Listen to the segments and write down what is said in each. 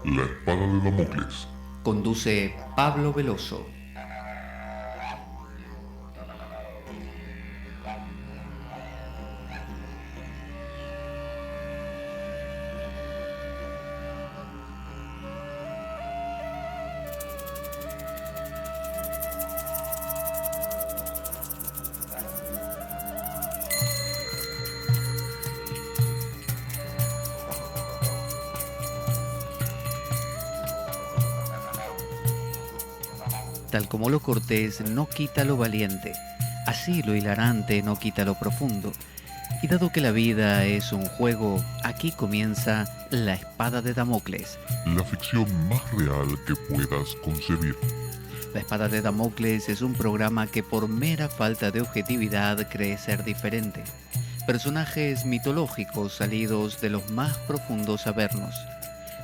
La espada de Damocles. Conduce Pablo Veloso. Tal como lo cortés no quita lo valiente, así lo hilarante no quita lo profundo. Y dado que la vida es un juego, aquí comienza La Espada de Damocles. La ficción más real que puedas concebir. La Espada de Damocles es un programa que por mera falta de objetividad cree ser diferente. Personajes mitológicos salidos de los más profundos avernos.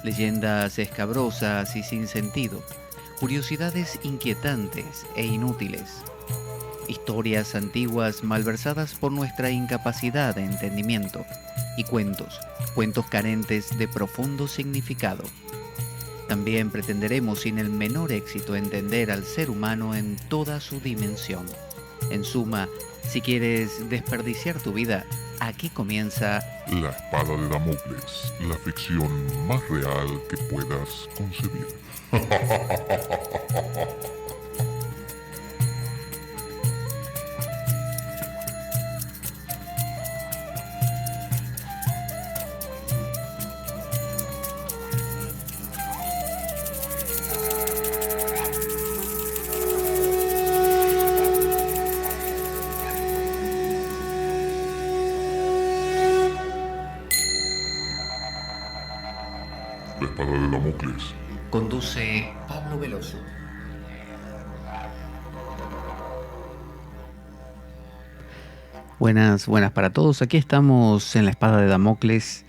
Leyendas escabrosas y sin sentido. Curiosidades inquietantes e inútiles. Historias antiguas malversadas por nuestra incapacidad de entendimiento. Y cuentos carentes de profundo significado. También pretenderemos sin el menor éxito entender al ser humano en toda su dimensión. En suma, si quieres desperdiciar tu vida, aquí comienza La espada de Damocles, la ficción más real que puedas concebir. La espada de Damocles. Conduce Pablo Veloso. Buenas para todos. Aquí estamos en La Espada de Damocles,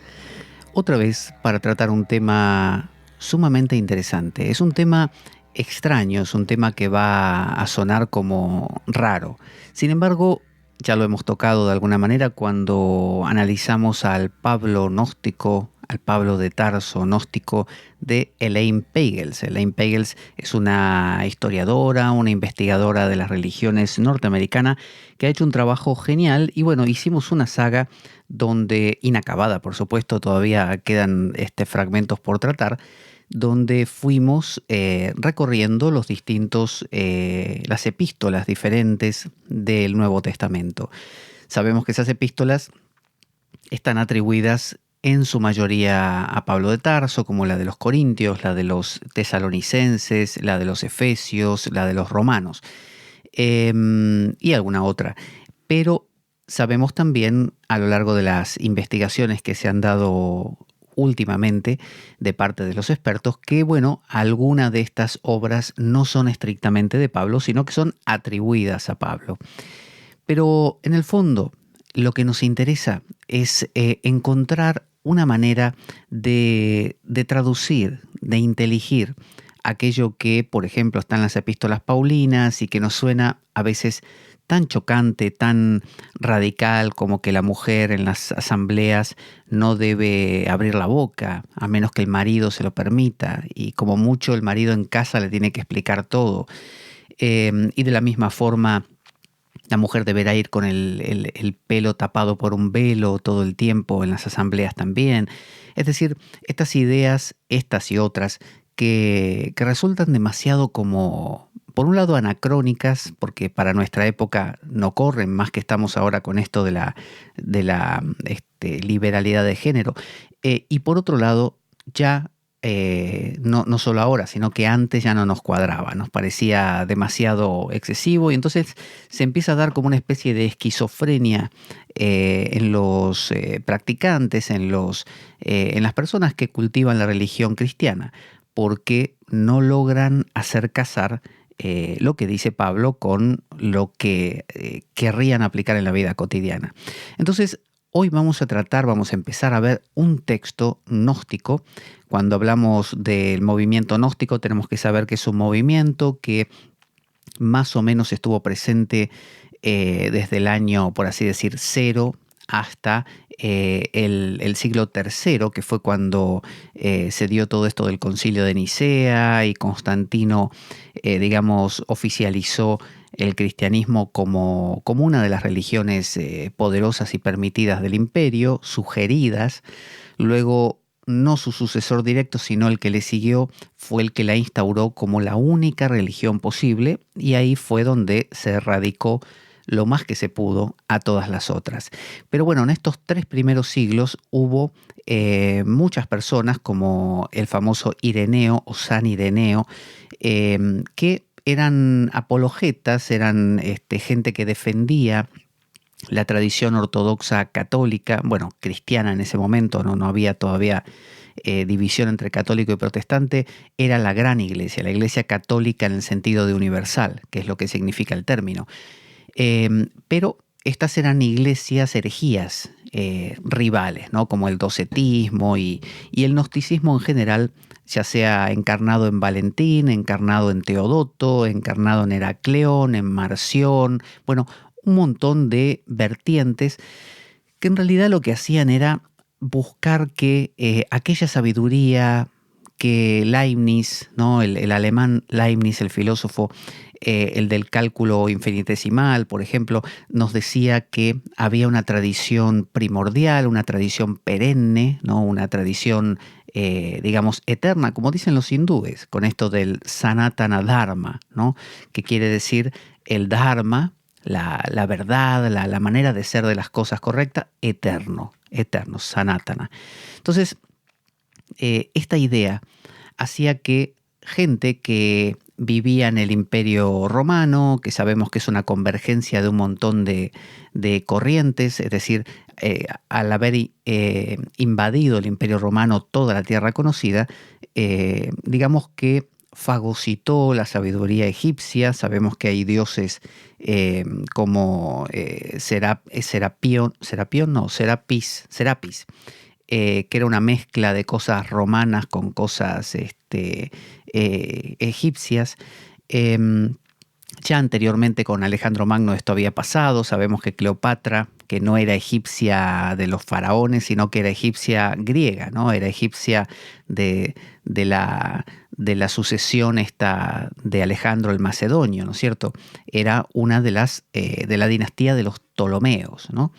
otra vez para tratar un tema sumamente interesante. Es un tema extraño, es un tema que va a sonar como raro. Sin embargo, ya lo hemos tocado de alguna manera cuando analizamos al Pablo gnóstico, al Pablo de Tarso gnóstico de Elaine Pagels. Elaine Pagels es una historiadora, una investigadora de las religiones norteamericana que ha hecho un trabajo genial y bueno, hicimos una saga donde, inacabada por supuesto, todavía quedan fragmentos por tratar, donde fuimos recorriendo los distintos, las epístolas diferentes del Nuevo Testamento. Sabemos que esas epístolas están atribuidas en su mayoría a Pablo de Tarso, como la de los Corintios, la de los Tesalonicenses, la de los Efesios, la de los Romanos, y alguna otra. Pero sabemos también, a lo largo de las investigaciones que se han dado últimamente de parte de los expertos, que bueno, algunas de estas obras no son estrictamente de Pablo, sino que son atribuidas a Pablo. Pero en el fondo, lo que nos interesa es encontrar una manera de traducir, de inteligir aquello que, por ejemplo, está en las epístolas paulinas y que nos suena a veces tan chocante, tan radical como que la mujer en las asambleas no debe abrir la boca a menos que el marido se lo permita y como mucho el marido en casa le tiene que explicar todo. Y de la misma forma la mujer deberá ir con el pelo tapado por un velo todo el tiempo en las asambleas también. Es decir, estas ideas, estas y otras, que resultan demasiado como, por un lado, anacrónicas, porque para nuestra época no corren, más que estamos ahora con esto de la liberalidad de género. Y por otro lado, ya no solo ahora, sino que antes ya no nos cuadraba, nos parecía demasiado excesivo y entonces se empieza a dar como una especie de esquizofrenia en los practicantes, en las personas que cultivan la religión cristiana, porque no logran hacer casar lo que dice Pablo con lo que querrían aplicar en la vida cotidiana. Entonces, hoy vamos a empezar a ver un texto gnóstico. Cuando hablamos del movimiento gnóstico, tenemos que saber que es un movimiento que más o menos estuvo presente desde el año, por así decir, 0 hasta el siglo III, que fue cuando se dio todo esto del Concilio de Nicea y Constantino, digamos, oficializó el cristianismo como una de las religiones poderosas y permitidas del imperio, sugeridas. Luego, no su sucesor directo, sino el que le siguió, fue el que la instauró como la única religión posible, y ahí fue donde se erradicó lo más que se pudo a todas las otras. Pero bueno, en estos 3 primeros siglos hubo muchas personas, como el famoso Ireneo o San Ireneo, que eran apologetas, eran gente que defendía la tradición ortodoxa católica, bueno, cristiana en ese momento, no había todavía división entre católico y protestante, era la gran iglesia, la iglesia católica en el sentido de universal, que es lo que significa el término. Pero estas eran iglesias herejías rivales, ¿no? Como el docetismo y el gnosticismo en general, ya sea encarnado en Valentín, encarnado en Teodoto, encarnado en Heracleón, en Marción, bueno, un montón de vertientes que en realidad lo que hacían era buscar que aquella sabiduría que Leibniz, ¿no? el alemán Leibniz, el filósofo, el del cálculo infinitesimal, por ejemplo, nos decía que había una tradición primordial, una tradición perenne, ¿no? Una tradición, digamos, eterna, como dicen los hindúes, con esto del Sanatana Dharma, ¿no? Que quiere decir el Dharma, la verdad, la manera de ser de las cosas correcta, eterno, Sanatana. Entonces, esta idea hacía que gente que vivía en el Imperio Romano, que sabemos que es una convergencia de un montón de corrientes, es decir, al haber invadido el Imperio Romano toda la tierra conocida, digamos que fagocitó la sabiduría egipcia. Sabemos que hay dioses como Serapis, que era una mezcla de cosas romanas con cosas egipcias. Ya anteriormente con Alejandro Magno esto había pasado. Sabemos que Cleopatra, que no era egipcia de los faraones, sino que era egipcia griega, ¿no? Era egipcia de la sucesión esta de Alejandro el Macedonio, ¿no es cierto? Era una de la dinastía de los Ptolomeos, ¿no?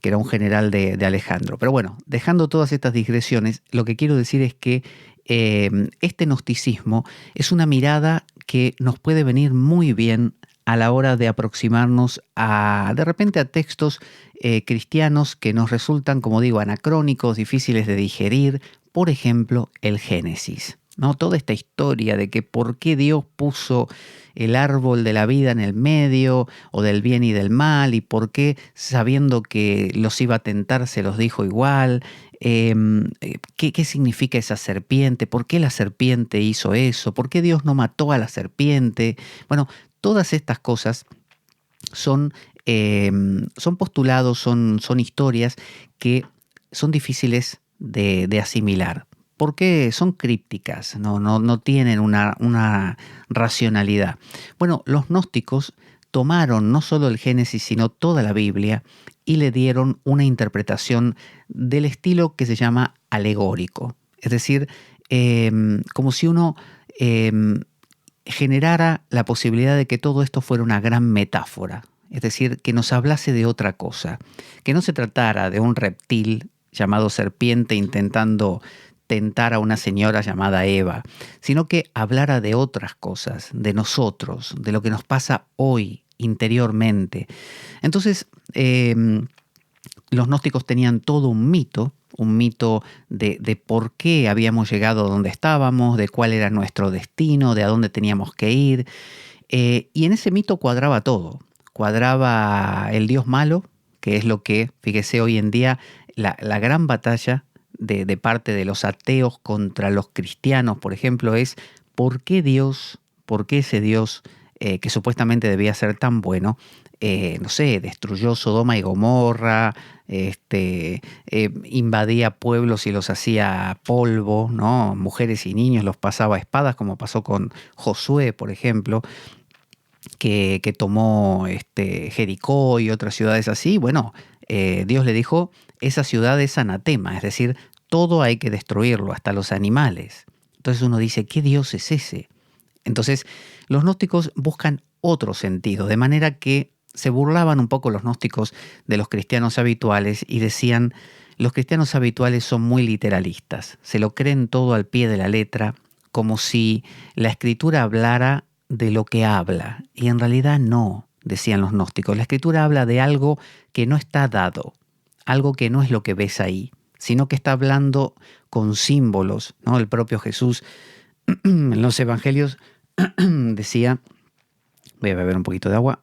Que era un general de Alejandro. Pero bueno, dejando todas estas digresiones, lo que quiero decir es que este gnosticismo es una mirada que nos puede venir muy bien a la hora de aproximarnos de repente a textos cristianos que nos resultan, como digo, anacrónicos, difíciles de digerir. Por ejemplo, el Génesis, ¿no? Toda esta historia de que por qué Dios puso el árbol de la vida en el medio, o del bien y del mal, y por qué, sabiendo que los iba a tentar, se los dijo igual. ¿Qué significa esa serpiente? ¿Por qué la serpiente hizo eso? ¿Por qué Dios no mató a la serpiente? Bueno, todas estas cosas son postulados, son historias que son difíciles de asimilar, porque son crípticas, no tienen una racionalidad. Bueno, los gnósticos tomaron no solo el Génesis, sino toda la Biblia, y le dieron una interpretación del estilo que se llama alegórico. Es decir, como si uno generara la posibilidad de que todo esto fuera una gran metáfora. Es decir, que nos hablase de otra cosa. Que no se tratara de un reptil llamado serpiente intentando tentar a una señora llamada Eva, sino que hablara de otras cosas, de nosotros, de lo que nos pasa hoy interiormente. Entonces, los gnósticos tenían todo un mito de por qué habíamos llegado a donde estábamos, de cuál era nuestro destino, de a dónde teníamos que ir. Y en ese mito cuadraba todo. Cuadraba el Dios malo, que es lo que, fíjese, hoy en día la gran batalla de parte de los ateos contra los cristianos, por ejemplo, es ¿por qué ese Dios que supuestamente debía ser tan bueno, no sé, destruyó Sodoma y Gomorra, invadía pueblos y los hacía polvo, ¿no? Mujeres y niños los pasaba a espadas, como pasó con Josué, por ejemplo, que tomó Jericó y otras ciudades así? Bueno, Dios le dijo, esa ciudad es anatema, es decir, todo hay que destruirlo, hasta los animales. Entonces uno dice, ¿qué Dios es ese? Entonces los gnósticos buscan otro sentido, de manera que se burlaban un poco los gnósticos de los cristianos habituales y decían, los cristianos habituales son muy literalistas, se lo creen todo al pie de la letra, como si la escritura hablara de lo que habla, y en realidad no, decían los gnósticos. La escritura habla de algo que no está dado, algo que no es lo que ves ahí, sino que está hablando con símbolos, ¿no? El propio Jesús en los evangelios decía, voy a beber un poquito de agua,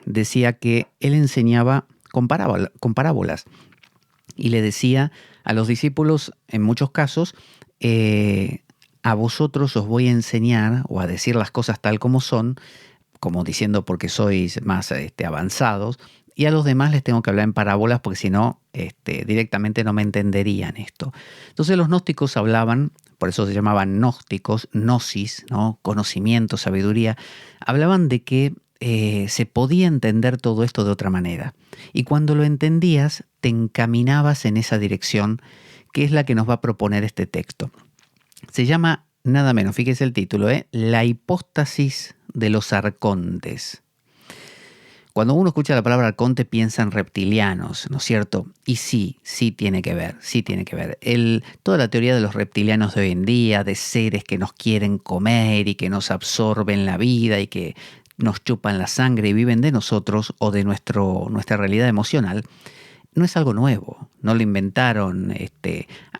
decía que él enseñaba con parábolas y le decía a los discípulos, en muchos casos, a vosotros os voy a enseñar o a decir las cosas tal como son, como diciendo porque sois más avanzados, y a los demás les tengo que hablar en parábolas porque si no, directamente no me entenderían esto. Entonces los gnósticos hablaban, por eso se llamaban gnósticos, gnosis, ¿no? Conocimiento, sabiduría, hablaban de que se podía entender todo esto de otra manera. Y cuando lo entendías, te encaminabas en esa dirección, que es la que nos va a proponer este texto. Se llama, nada menos, fíjese el título, La hipóstasis de los arcontes. Cuando uno escucha la palabra arconte piensa en reptilianos, ¿no es cierto? Y sí tiene que ver, sí tiene que ver. Toda la teoría de los reptilianos de hoy en día, de seres que nos quieren comer y que nos absorben la vida y que nos chupan la sangre y viven de nosotros o de nuestra realidad emocional, no es algo nuevo. No lo inventaron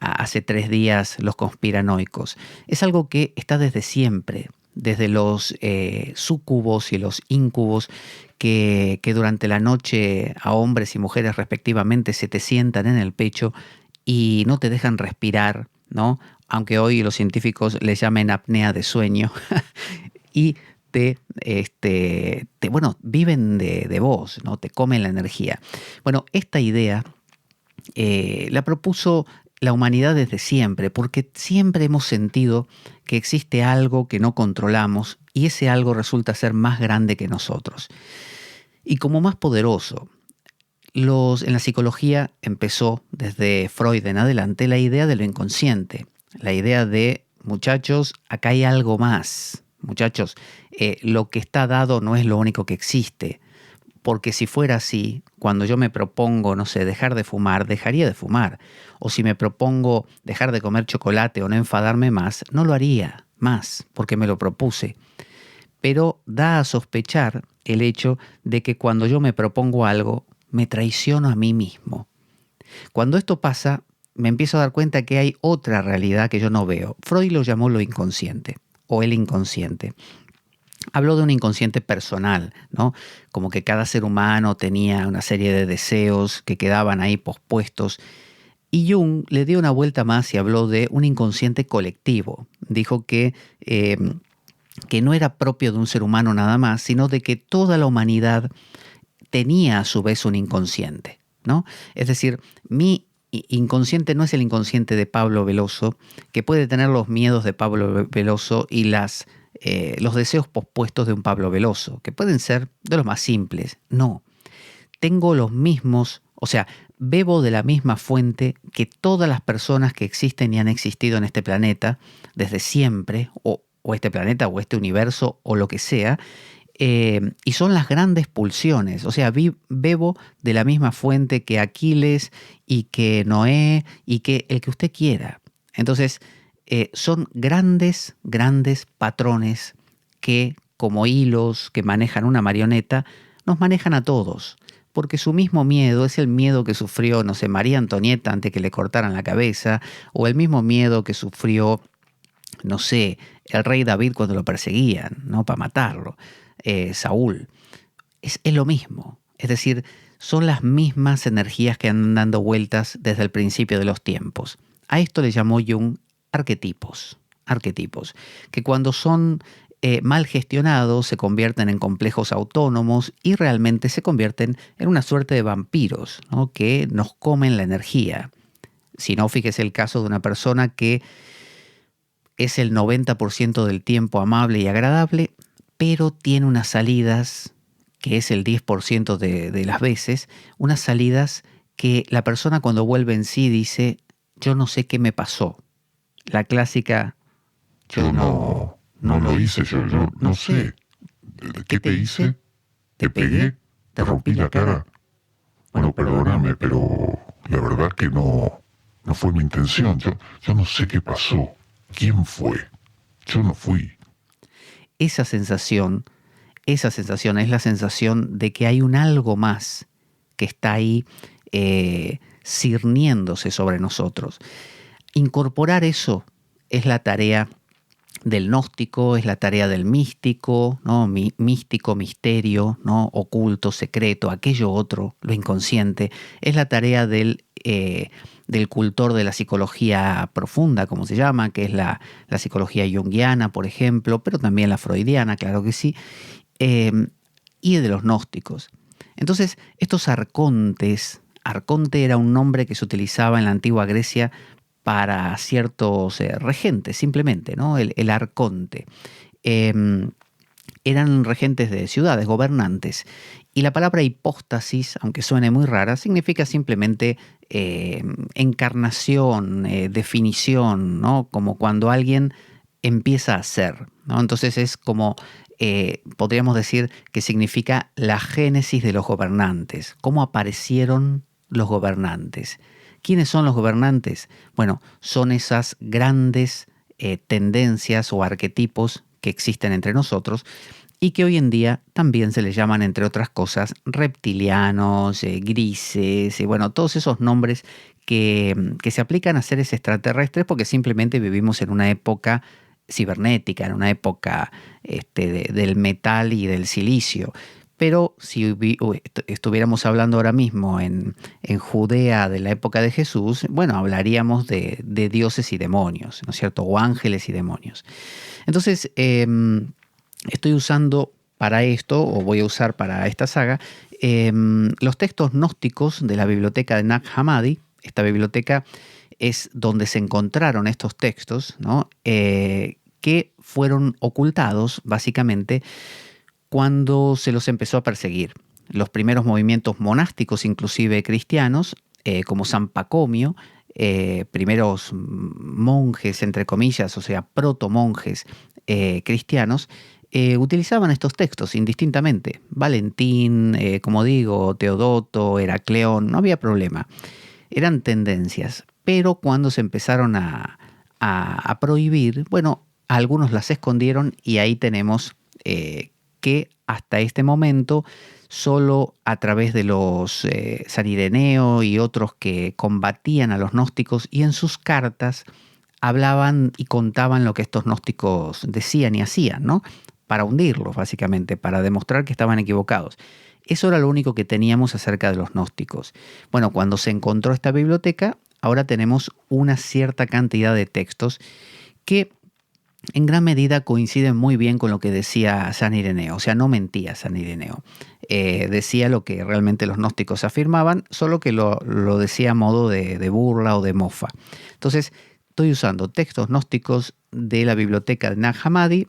hace 3 días los conspiranoicos. Es algo que está desde siempre, desde los súcubos y los íncubos que durante la noche a hombres y mujeres respectivamente se te sientan en el pecho y no te dejan respirar, ¿no? Aunque hoy los científicos les llamen apnea de sueño y viven de vos, ¿no? Te comen la energía. Bueno, esta idea la propuso la humanidad desde siempre, porque siempre hemos sentido que existe algo que no controlamos y ese algo resulta ser más grande que nosotros. Y como más poderoso, en la psicología empezó desde Freud en adelante la idea de lo inconsciente, la idea de, muchachos, acá hay algo más. Muchachos, lo que está dado no es lo único que existe, porque si fuera así, cuando yo me propongo, no sé, dejar de fumar, dejaría de fumar. O si me propongo dejar de comer chocolate o no enfadarme más, no lo haría más, porque me lo propuse. Pero da a sospechar el hecho de que cuando yo me propongo algo, me traiciono a mí mismo. Cuando esto pasa, me empiezo a dar cuenta que hay otra realidad que yo no veo. Freud lo llamó lo inconsciente o el inconsciente. Habló de un inconsciente personal, ¿no? Como que cada ser humano tenía una serie de deseos que quedaban ahí pospuestos. Y Jung le dio una vuelta más y habló de un inconsciente colectivo. Dijo que no era propio de un ser humano nada más, sino de que toda la humanidad tenía a su vez un inconsciente, ¿no? Es decir, mi inconsciente no es el inconsciente de Pablo Veloso, que puede tener los miedos de Pablo Veloso y los deseos pospuestos de un Pablo Veloso, que pueden ser de los más simples. No, tengo los mismos, o sea, bebo de la misma fuente que todas las personas que existen y han existido en este planeta desde siempre, o este planeta o este universo o lo que sea, y son las grandes pulsiones. O sea, bebo de la misma fuente que Aquiles y que Noé y que el que usted quiera. Entonces, son grandes patrones que, como hilos que manejan una marioneta, nos manejan a todos. Porque su mismo miedo es el miedo que sufrió, no sé, María Antonieta antes que le cortaran la cabeza, o el mismo miedo que sufrió, no sé, el rey David cuando lo perseguían, ¿no? Para matarlo, Saúl. Es lo mismo. Es decir, son las mismas energías que andan dando vueltas desde el principio de los tiempos. A esto le llamó Jung arquetipos, que cuando son mal gestionados se convierten en complejos autónomos y realmente se convierten en una suerte de vampiros, ¿no? Que nos comen la energía. Si no, fíjese el caso de una persona que es el 90% del tiempo amable y agradable, pero tiene unas salidas que es el 10% de las veces, unas salidas que la persona cuando vuelve en sí dice, yo no sé qué me pasó. La clásica, Yo no lo hice, yo no sé. ¿Qué te hice? ¿Te pegué? ¿Te rompí la cara? Bueno, perdóname, pero la verdad que no fue mi intención. Yo no sé qué pasó. ¿Quién fue? Yo no fui. Esa sensación es la sensación de que hay un algo más que está ahí cirniéndose sobre nosotros. Incorporar eso es la tarea del gnóstico, es la tarea del místico, ¿no? Místico, misterio, ¿no? Oculto, secreto, aquello otro, lo inconsciente. Es la tarea del cultor de la psicología profunda, como se llama, que es la psicología junguiana, por ejemplo, pero también la freudiana, claro que sí, y de los gnósticos. Entonces, estos arconte era un nombre que se utilizaba en la antigua Grecia para ciertos regentes, simplemente, ¿no? El arconte. Eran regentes de ciudades, gobernantes. Y la palabra hipóstasis, aunque suene muy rara, significa simplemente encarnación, definición, ¿no? Como cuando alguien empieza a ser, ¿no? Entonces es como, podríamos decir que significa la génesis de los gobernantes, cómo aparecieron los gobernantes. ¿Quiénes son los gobernantes? Bueno, son esas grandes tendencias o arquetipos que existen entre nosotros y que hoy en día también se les llaman, entre otras cosas, reptilianos, grises, bueno, todos esos nombres que se aplican a seres extraterrestres porque simplemente vivimos en una época cibernética, en una época del metal y del silicio. Pero si estuviéramos hablando ahora mismo en Judea de la época de Jesús, bueno, hablaríamos de dioses y demonios, ¿no es cierto? O ángeles y demonios. Entonces, estoy usando para esto, o voy a usar para esta saga, los textos gnósticos de la biblioteca de Nag Hammadi. Esta biblioteca es donde se encontraron estos textos, ¿no? Que fueron ocultados, básicamente, cuando se los empezó a perseguir. Los primeros movimientos monásticos, inclusive cristianos, como San Pacomio, primeros monjes, entre comillas, o sea, protomonjes cristianos, utilizaban estos textos indistintamente. Valentín, como digo, Teodoto, Heracleón, no había problema. Eran tendencias, pero cuando se empezaron a prohibir, bueno, algunos las escondieron y ahí tenemos que hasta este momento solo a través de los San Ireneo y otros que combatían a los gnósticos y en sus cartas hablaban y contaban lo que estos gnósticos decían y hacían, ¿no? Para hundirlos, básicamente, para demostrar que estaban equivocados. Eso era lo único que teníamos acerca de los gnósticos. Bueno, cuando se encontró esta biblioteca, ahora tenemos una cierta cantidad de textos que en gran medida coinciden muy bien con lo que decía San Ireneo. O sea, no mentía San Ireneo. Decía lo que realmente los gnósticos afirmaban, solo que lo decía a modo de burla o de mofa. Entonces, estoy usando textos gnósticos de la biblioteca de Nag Hammadi,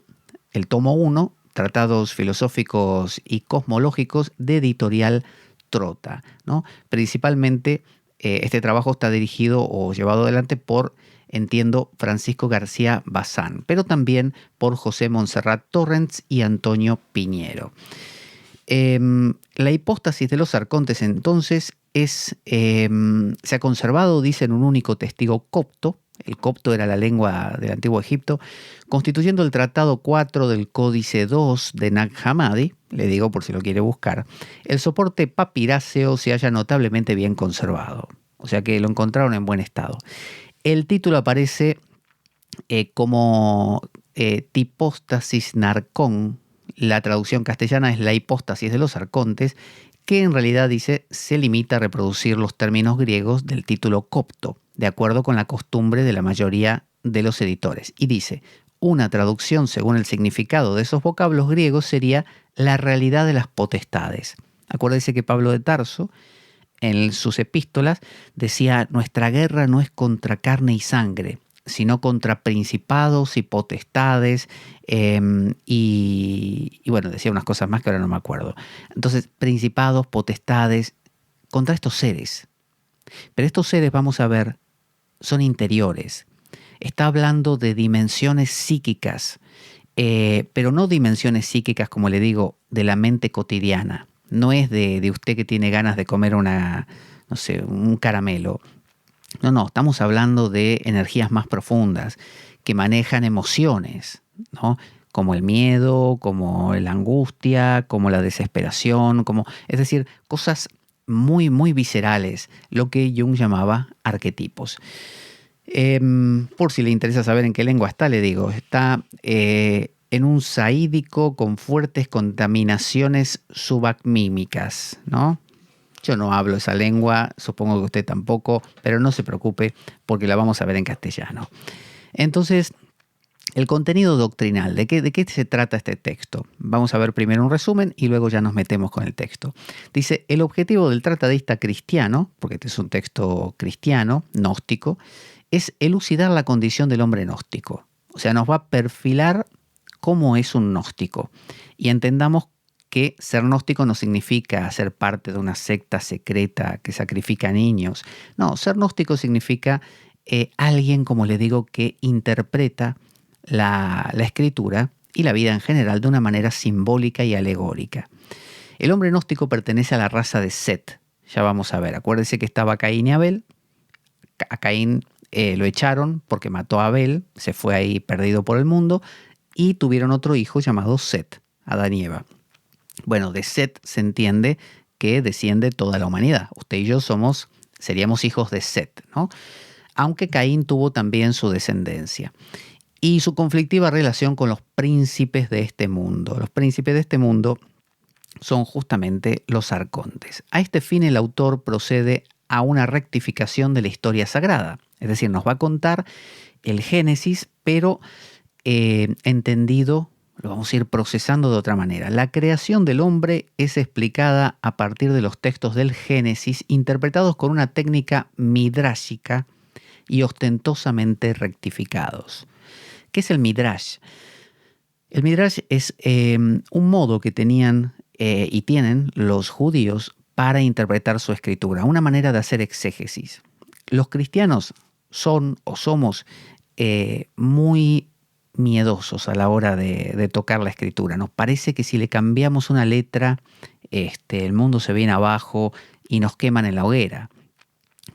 el tomo 1, Tratados filosóficos y cosmológicos de editorial Trota, ¿no? Principalmente este trabajo está dirigido o llevado adelante por, entiendo, Francisco García Bazán, pero también por José Montserrat Torrents y Antonio Piñero. La hipóstasis de los arcontes entonces se ha conservado, dicen, un único testigo copto. El copto era la lengua del antiguo Egipto, constituyendo el Tratado 4 del Códice 2 de Nag Hammadi, le digo por si lo quiere buscar. El soporte papiráceo se halla notablemente bien conservado, o sea que lo encontraron en buen estado. El título aparece como Tipostasis Narcón. La traducción castellana es la hipóstasis de los arcontes, que en realidad dice se limita a reproducir los términos griegos del título copto, de acuerdo con la costumbre de la mayoría de los editores. Y dice, una traducción según el significado de esos vocablos griegos sería la realidad de las potestades. Acuérdense que Pablo de Tarso, en sus epístolas, decía, nuestra guerra no es contra carne y sangre, sino contra principados y potestades, y bueno, decía unas cosas más que ahora no me acuerdo. Entonces, principados, potestades, contra estos seres. Pero estos seres, vamos a ver, son interiores. Está hablando de dimensiones psíquicas, pero no dimensiones psíquicas, como le digo, de la mente cotidiana. No es de usted que tiene ganas de comer no sé, un caramelo. No, estamos hablando de energías más profundas que manejan emociones, ¿no? Como el miedo, como la angustia, como la desesperación, es decir, cosas muy, muy viscerales, lo que Jung llamaba arquetipos. Por si le interesa saber en qué lengua está, le digo, está en un saídico con fuertes contaminaciones subacmímicas, ¿no? Yo no hablo esa lengua, supongo que usted tampoco, pero no se preocupe porque la vamos a ver en castellano. Entonces, el contenido doctrinal, ¿de qué se trata este texto? Vamos a ver primero un resumen y luego ya nos metemos con el texto. Dice, el objetivo del tratadista cristiano, porque este es un texto cristiano, gnóstico, es elucidar la condición del hombre gnóstico. O sea, nos va a perfilar cómo es un gnóstico. Y entendamos que ser gnóstico no significa ser parte de una secta secreta que sacrifica niños. No, ser gnóstico significa alguien, como le digo, que interpreta la escritura y la vida en general de una manera simbólica y alegórica. El hombre gnóstico pertenece a la raza de Set. Ya vamos a ver. Acuérdense que estaba Caín y Abel. A Caín lo echaron porque mató a Abel, se fue ahí perdido por el mundo, y tuvieron otro hijo llamado Set, Adán y Eva. Bueno, de Set se entiende que desciende toda la humanidad. Usted y yo seríamos hijos de Set, ¿no? Aunque Caín tuvo también su descendencia. Y su conflictiva relación con los príncipes de este mundo. Los príncipes de este mundo son justamente los arcontes. A este fin el autor procede a una rectificación de la historia sagrada. Es decir, nos va a contar el Génesis, pero entendido, lo vamos a ir procesando de otra manera. La creación del hombre es explicada a partir de los textos del Génesis, interpretados con una técnica midrásica y ostentosamente rectificados. ¿Qué es el midrash? El midrash es un modo que tenían y tienen los judíos para interpretar su escritura, una manera de hacer exégesis. Los cristianos son o somos muy miedosos a la hora de tocar la escritura. Nos parece que si le cambiamos una letra, el mundo se viene abajo y nos queman en la hoguera.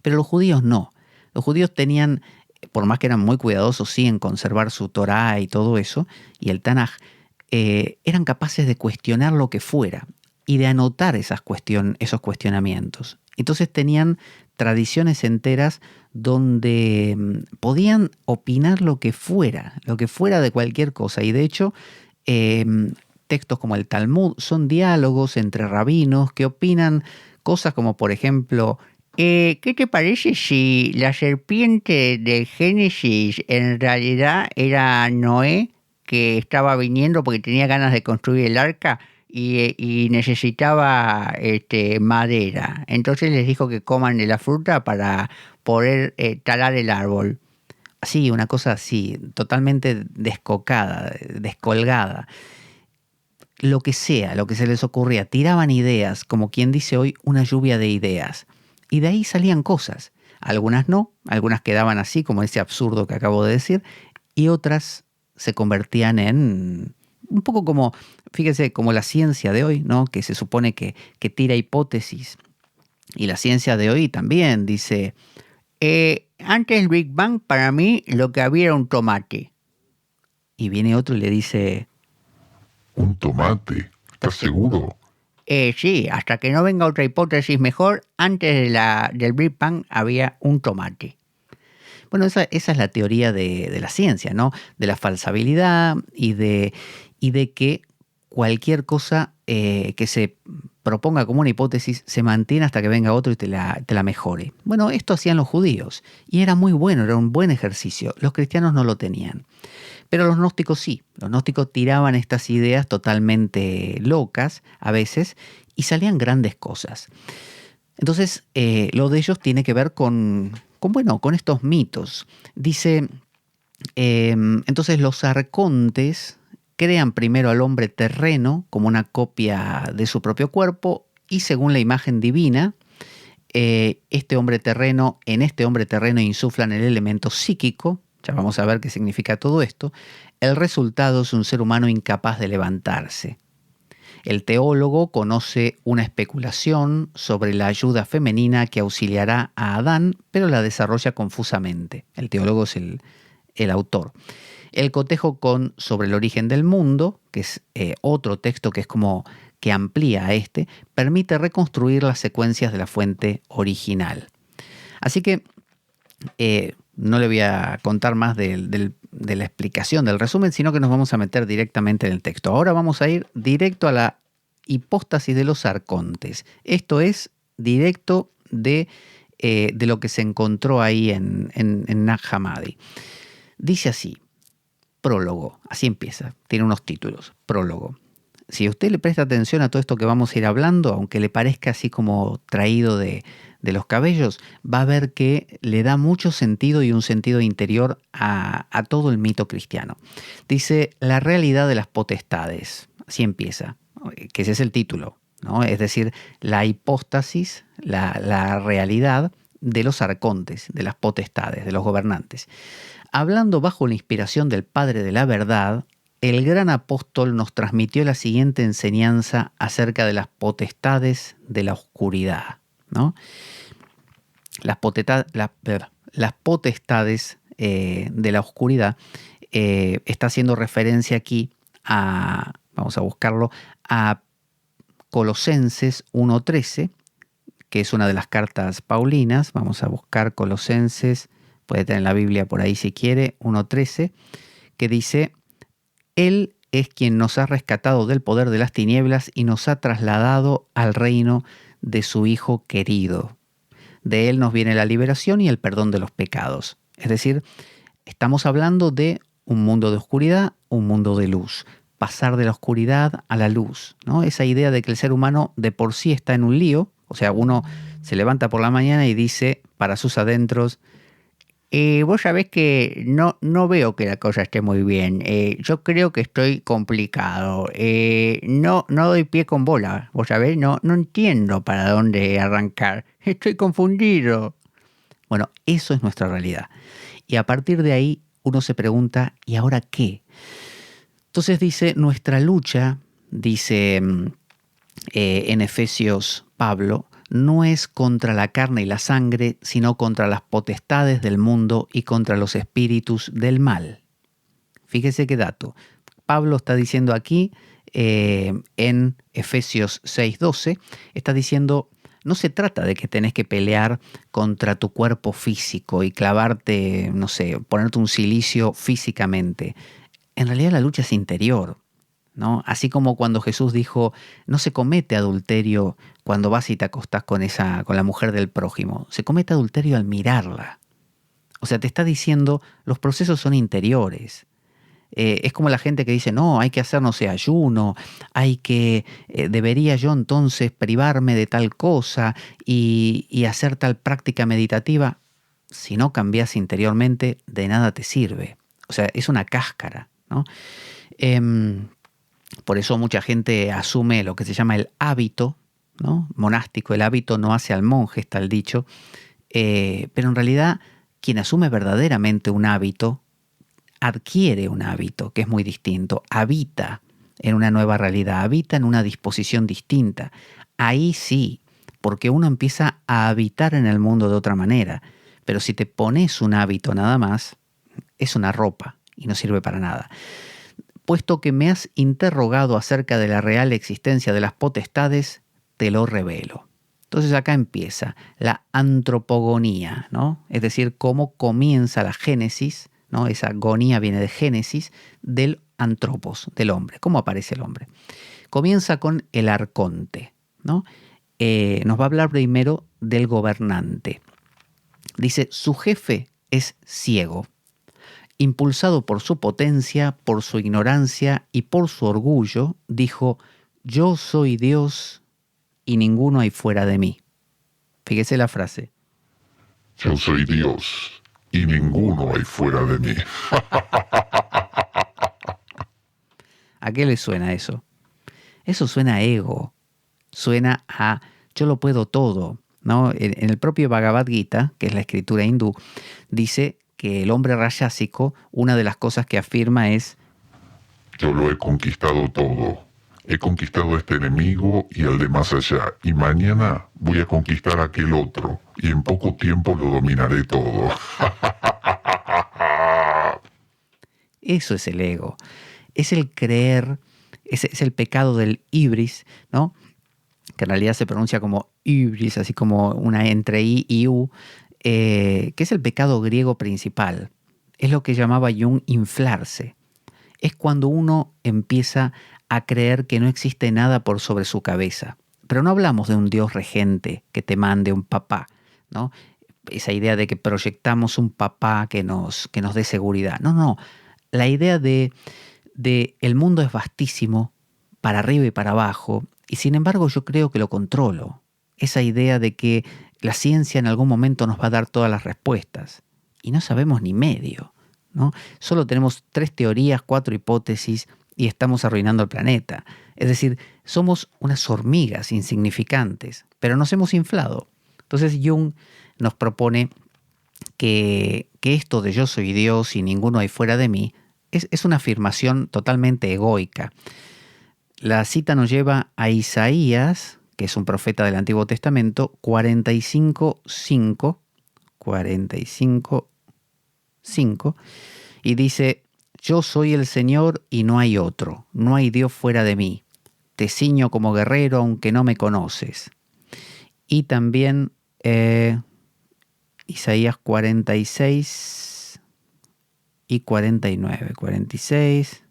Pero los judíos no. Los judíos tenían, por más que eran muy cuidadosos, sí, en conservar su Torá y todo eso, y el Tanaj, eran capaces de cuestionar lo que fuera y de anotar esos cuestionamientos. Entonces tenían tradiciones enteras donde podían opinar lo que fuera de cualquier cosa. Y de hecho, textos como el Talmud son diálogos entre rabinos que opinan cosas como, por ejemplo, ¿qué te parece si la serpiente de Génesis en realidad era Noé, que estaba viniendo porque tenía ganas de construir el arca y necesitaba madera? Entonces les dijo que coman de la fruta para poder talar el árbol. Así, una cosa así, totalmente descocada, descolgada. Lo que sea, lo que se les ocurría, tiraban ideas, como quien dice hoy, una lluvia de ideas. Y de ahí salían cosas. Algunas no, algunas quedaban así, como ese absurdo que acabo de decir, y otras se convertían en un poco como, fíjese, como la ciencia de hoy, ¿no? Que se supone que tira hipótesis. Y la ciencia de hoy también dice, antes del Big Bang, para mí, lo que había era un tomate. Y viene otro y le dice, ¿un tomate? ¿Estás seguro? Sí, hasta que no venga otra hipótesis mejor, antes del Big Bang había un tomate. Bueno, esa es la teoría de la ciencia, ¿no? De la falsabilidad y de que cualquier cosa que se proponga como una hipótesis se mantiene hasta que venga otro y te la mejore. Bueno, esto hacían los judíos y era muy bueno, era un buen ejercicio. Los cristianos no lo tenían. Pero los gnósticos sí. Los gnósticos tiraban estas ideas totalmente locas a veces y salían grandes cosas. Entonces, lo de ellos tiene que ver con estos mitos. Dice, Entonces los arcontes crean primero al hombre terreno como una copia de su propio cuerpo y según la imagen divina, en este hombre terreno insuflan el elemento psíquico, ya vamos a ver qué significa todo esto. El resultado es un ser humano incapaz de levantarse. El teólogo conoce una especulación sobre la ayuda femenina que auxiliará a Adán, pero la desarrolla confusamente. El teólogo es el autor. El cotejo con Sobre el origen del mundo, que es otro texto que es como que amplía a este, permite reconstruir las secuencias de la fuente original. Así que no le voy a contar más de la explicación del resumen, sino que nos vamos a meter directamente en el texto. Ahora vamos a ir directo a la hipóstasis de los arcontes. Esto es directo de lo que se encontró ahí en Nag Hammadi. Dice así, prólogo, así empieza, tiene unos títulos, prólogo. Si usted le presta atención a todo esto que vamos a ir hablando, aunque le parezca así como traído de los cabellos, va a ver que le da mucho sentido y un sentido interior a todo el mito cristiano. Dice, la realidad de las potestades, así empieza, que ese es el título, ¿no? Es decir, la hipóstasis, la realidad de los arcontes, de las potestades, de los gobernantes. Hablando bajo la inspiración del Padre de la Verdad, el gran apóstol nos transmitió la siguiente enseñanza acerca de las potestades de la oscuridad, ¿no? Las potestades de la oscuridad está haciendo referencia aquí a, vamos a buscarlo, a Colosenses 1:13, que es una de las cartas paulinas. Vamos a buscar Colosenses, puede tener la Biblia por ahí si quiere, 1:13, que dice: Él es quien nos ha rescatado del poder de las tinieblas y nos ha trasladado al reino de su Hijo querido. De Él nos viene la liberación y el perdón de los pecados. Es decir, estamos hablando de un mundo de oscuridad, un mundo de luz. Pasar de la oscuridad a la luz, ¿no? Esa idea de que el ser humano de por sí está en un lío. O sea, uno se levanta por la mañana y dice para sus adentros: vos sabés que no veo que la cosa esté muy bien. Yo creo que estoy complicado. No doy pie con bola. Vos sabés, no entiendo para dónde arrancar. Estoy confundido. Bueno, eso es nuestra realidad. Y a partir de ahí uno se pregunta, ¿y ahora qué? Entonces dice, nuestra lucha, dice en Efesios Pablo, no es contra la carne y la sangre, sino contra las potestades del mundo y contra los espíritus del mal. Fíjese qué dato. Pablo está diciendo aquí, en Efesios 6:12, está diciendo, no se trata de que tenés que pelear contra tu cuerpo físico y clavarte, no sé, ponerte un cilicio físicamente. En realidad la lucha es interior, ¿no? Así como cuando Jesús dijo, no se comete adulterio cuando vas y te acostás con la mujer del prójimo. Se comete adulterio al mirarla. O sea, te está diciendo, los procesos son interiores. Es como la gente que dice, no, hay que hacer, no sé, ayuno, debería yo entonces privarme de tal cosa y hacer tal práctica meditativa. Si no cambias interiormente, de nada te sirve. O sea, es una cáscara, ¿no? Por eso mucha gente asume lo que se llama el hábito, ¿no? Monástico. El hábito no hace al monje, está el dicho. Pero en realidad, quien asume verdaderamente un hábito, adquiere un hábito, que es muy distinto. Habita en una nueva realidad, habita en una disposición distinta. Ahí sí, porque uno empieza a habitar en el mundo de otra manera. Pero si te pones un hábito nada más, es una ropa y no sirve para nada. Puesto que me has interrogado acerca de la real existencia de las potestades, te lo revelo. Entonces acá empieza la antropogonía, ¿no? Es decir, cómo comienza la génesis, ¿no? Esa gonía viene de génesis, del antropos, del hombre, cómo aparece el hombre. Comienza con el arconte, ¿no? Nos va a hablar primero del gobernante. Dice, su jefe es ciego. Impulsado por su potencia, por su ignorancia y por su orgullo, dijo, yo soy Dios y ninguno hay fuera de mí. Fíjese la frase. Yo soy Dios y ninguno hay fuera de mí. ¿A qué le suena eso? Eso suena a ego, suena a yo lo puedo todo, ¿no? En el propio Bhagavad Gita, que es la escritura hindú, dice que el hombre rayásico, una de las cosas que afirma es: yo lo he conquistado todo. He conquistado a este enemigo y al de más allá, y mañana voy a conquistar a aquel otro, y en poco tiempo lo dominaré todo. Eso es el ego, es el creer, es el pecado del ibris, ¿no? Que en realidad se pronuncia como ibris, así como una entre I y U, que es el pecado griego principal. Es lo que llamaba Jung inflarse. Es cuando uno empieza a creer que no existe nada por sobre su cabeza. Pero no hablamos de un Dios regente que te mande un papá, ¿no? Esa idea de que proyectamos un papá que nos dé seguridad. No, no. La idea de el mundo es vastísimo, para arriba y para abajo, y sin embargo yo creo que lo controlo. Esa idea de que la ciencia en algún momento nos va a dar todas las respuestas, y no sabemos ni medio, ¿no? Solo tenemos 3 teorías, 4 hipótesis, y estamos arruinando el planeta. Es decir, somos unas hormigas insignificantes, pero nos hemos inflado. Entonces Jung nos propone que esto de yo soy Dios y ninguno hay fuera de mí es una afirmación totalmente egoica. La cita nos lleva a Isaías, que es un profeta del Antiguo Testamento, 45:5, y dice: yo soy el Señor y no hay otro, no hay Dios fuera de mí. Te ciño como guerrero aunque no me conoces. Y también Isaías 46 y 49. 46.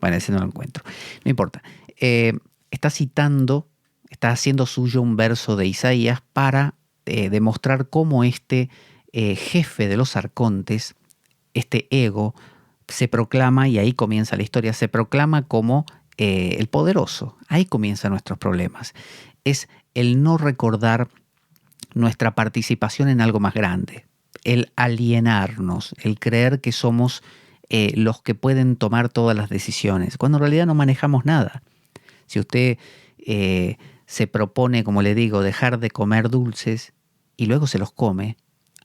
Bueno, ese no lo encuentro. No importa. Está citando, está haciendo suyo un verso de Isaías para demostrar cómo este jefe de los arcontes, este ego, se proclama, y ahí comienza la historia, se proclama como el poderoso. Ahí comienzan nuestros problemas. Es el no recordar nuestra participación en algo más grande, el alienarnos, el creer que somos los que pueden tomar todas las decisiones, cuando en realidad no manejamos nada. Si usted se propone, como le digo, dejar de comer dulces y luego se los come,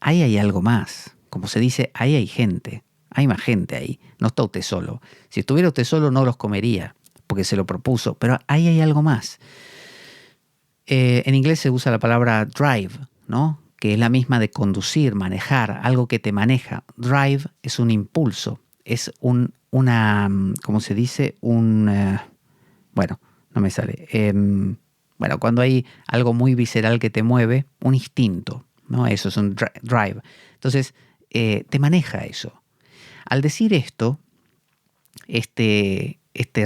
ahí hay algo más. Como se dice, ahí hay gente, hay más gente ahí, no está usted solo. Si estuviera usted solo no los comería, porque se lo propuso, pero ahí hay algo más. En inglés se usa la palabra drive, ¿no? Que es la misma de conducir, manejar, algo que te maneja. Drive es un impulso, es ¿cómo se dice? Bueno, no me sale. Bueno, cuando hay algo muy visceral que te mueve, un instinto, ¿no? Eso es un drive. Entonces, te maneja eso. Al decir esto, este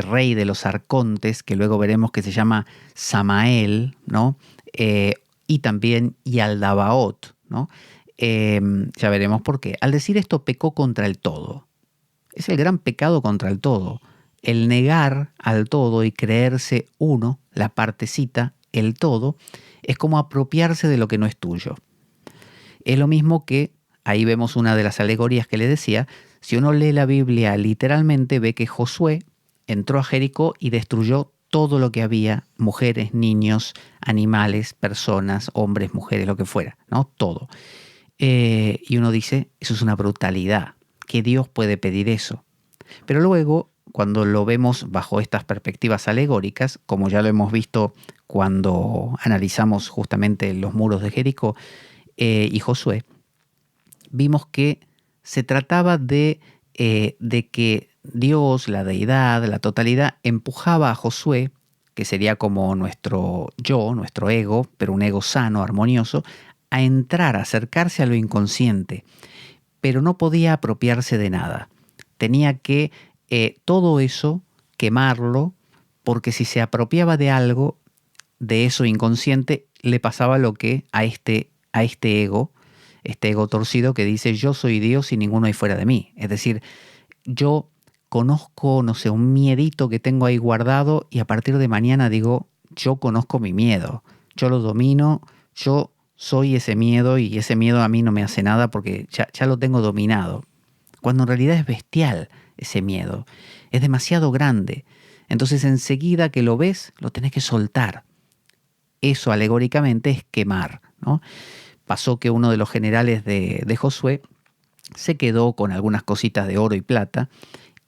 rey de los arcontes, que luego veremos que se llama Samael, ¿no? Y también Yaldabaoth, ¿no? Ya veremos por qué. Al decir esto, pecó contra el todo. Es el gran pecado contra el todo. El negar al todo y creerse uno, la partecita, el todo, es como apropiarse de lo que no es tuyo. Es lo mismo que, ahí vemos una de las alegorías que le decía, si uno lee la Biblia literalmente, ve que Josué entró a Jericó y destruyó todo lo que había, mujeres, niños, animales, personas, hombres, mujeres, lo que fuera, ¿no? Todo. Y uno dice, eso es una brutalidad, que Dios puede pedir eso. Pero luego, cuando lo vemos bajo estas perspectivas alegóricas, como ya lo hemos visto cuando analizamos justamente los muros de Jericó y Josué, vimos que se trataba de que Dios, la deidad, la totalidad, empujaba a Josué, que sería como nuestro yo, nuestro ego, pero un ego sano, armonioso, a entrar, a acercarse a lo inconsciente, pero no podía apropiarse de nada. Tenía que todo eso quemarlo, porque si se apropiaba de algo, de eso inconsciente, le pasaba lo que a este ego, este ego torcido que dice yo soy Dios y ninguno hay fuera de mí. Es decir, yo conozco, no sé, un miedito que tengo ahí guardado y a partir de mañana digo, yo conozco mi miedo, yo lo domino, yo soy ese miedo y ese miedo a mí no me hace nada porque ya lo tengo dominado. Cuando en realidad es bestial ese miedo, es demasiado grande. Entonces enseguida que lo ves, lo tenés que soltar. Eso alegóricamente es quemar, ¿no? Pasó que uno de los generales de Josué se quedó con algunas cositas de oro y plata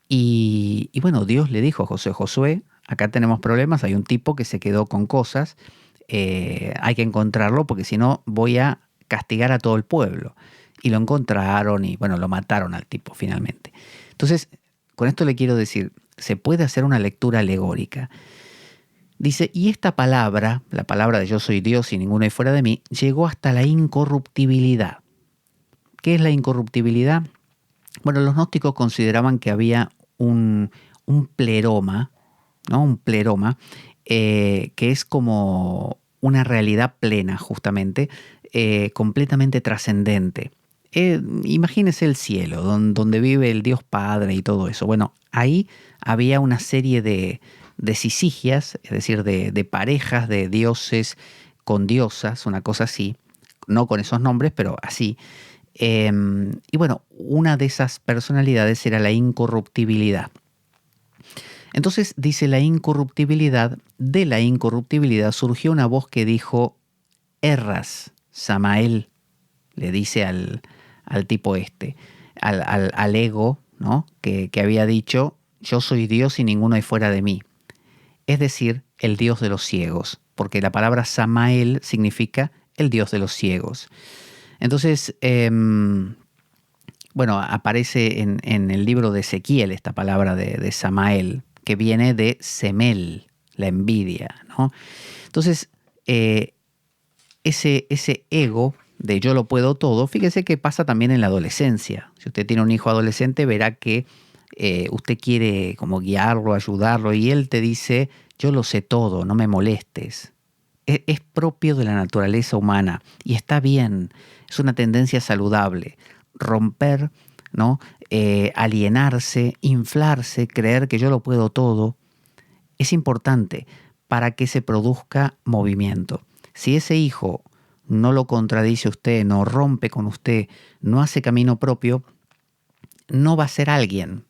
y bueno, Dios le dijo a Josué, acá tenemos problemas, hay un tipo que se quedó con cosas, hay que encontrarlo porque si no voy a castigar a todo el pueblo. Y lo encontraron y bueno, lo mataron al tipo finalmente. Entonces, con esto le quiero decir, se puede hacer una lectura alegórica. Dice, y esta palabra, la palabra de yo soy Dios y ninguno hay fuera de mí, llegó hasta la incorruptibilidad. ¿Qué es la incorruptibilidad? Bueno, los gnósticos consideraban que había un pleroma, ¿no? Un pleroma, que es como una realidad plena, justamente, completamente trascendente. Imagínese el cielo, donde vive el Dios Padre y todo eso. Bueno, ahí había una serie de sisigias, es decir, de parejas de dioses con diosas, una cosa así, no con esos nombres, pero así. Y bueno, una de esas personalidades era la incorruptibilidad. Entonces dice la incorruptibilidad, de la incorruptibilidad surgió una voz que dijo, erras, Samael, le dice al tipo este, al ego, ¿no? que había dicho, yo soy Dios y ninguno hay fuera de mí. Es decir, el Dios de los ciegos, porque la palabra Samael significa el Dios de los ciegos. Entonces, bueno, aparece en el libro de Ezequiel esta palabra de Samael, que viene de Semel, la envidia, ¿no? Entonces, ese ego de yo lo puedo todo, fíjese que pasa también en la adolescencia. Si usted tiene un hijo adolescente, verá que usted quiere como guiarlo, ayudarlo, y él te dice, yo lo sé todo, no me molestes. Es propio de la naturaleza humana y está bien, es una tendencia saludable. Romper, ¿no? Alienarse, inflarse, creer que yo lo puedo todo, es importante para que se produzca movimiento. Si ese hijo no lo contradice usted, no rompe con usted, no hace camino propio, no va a ser alguien,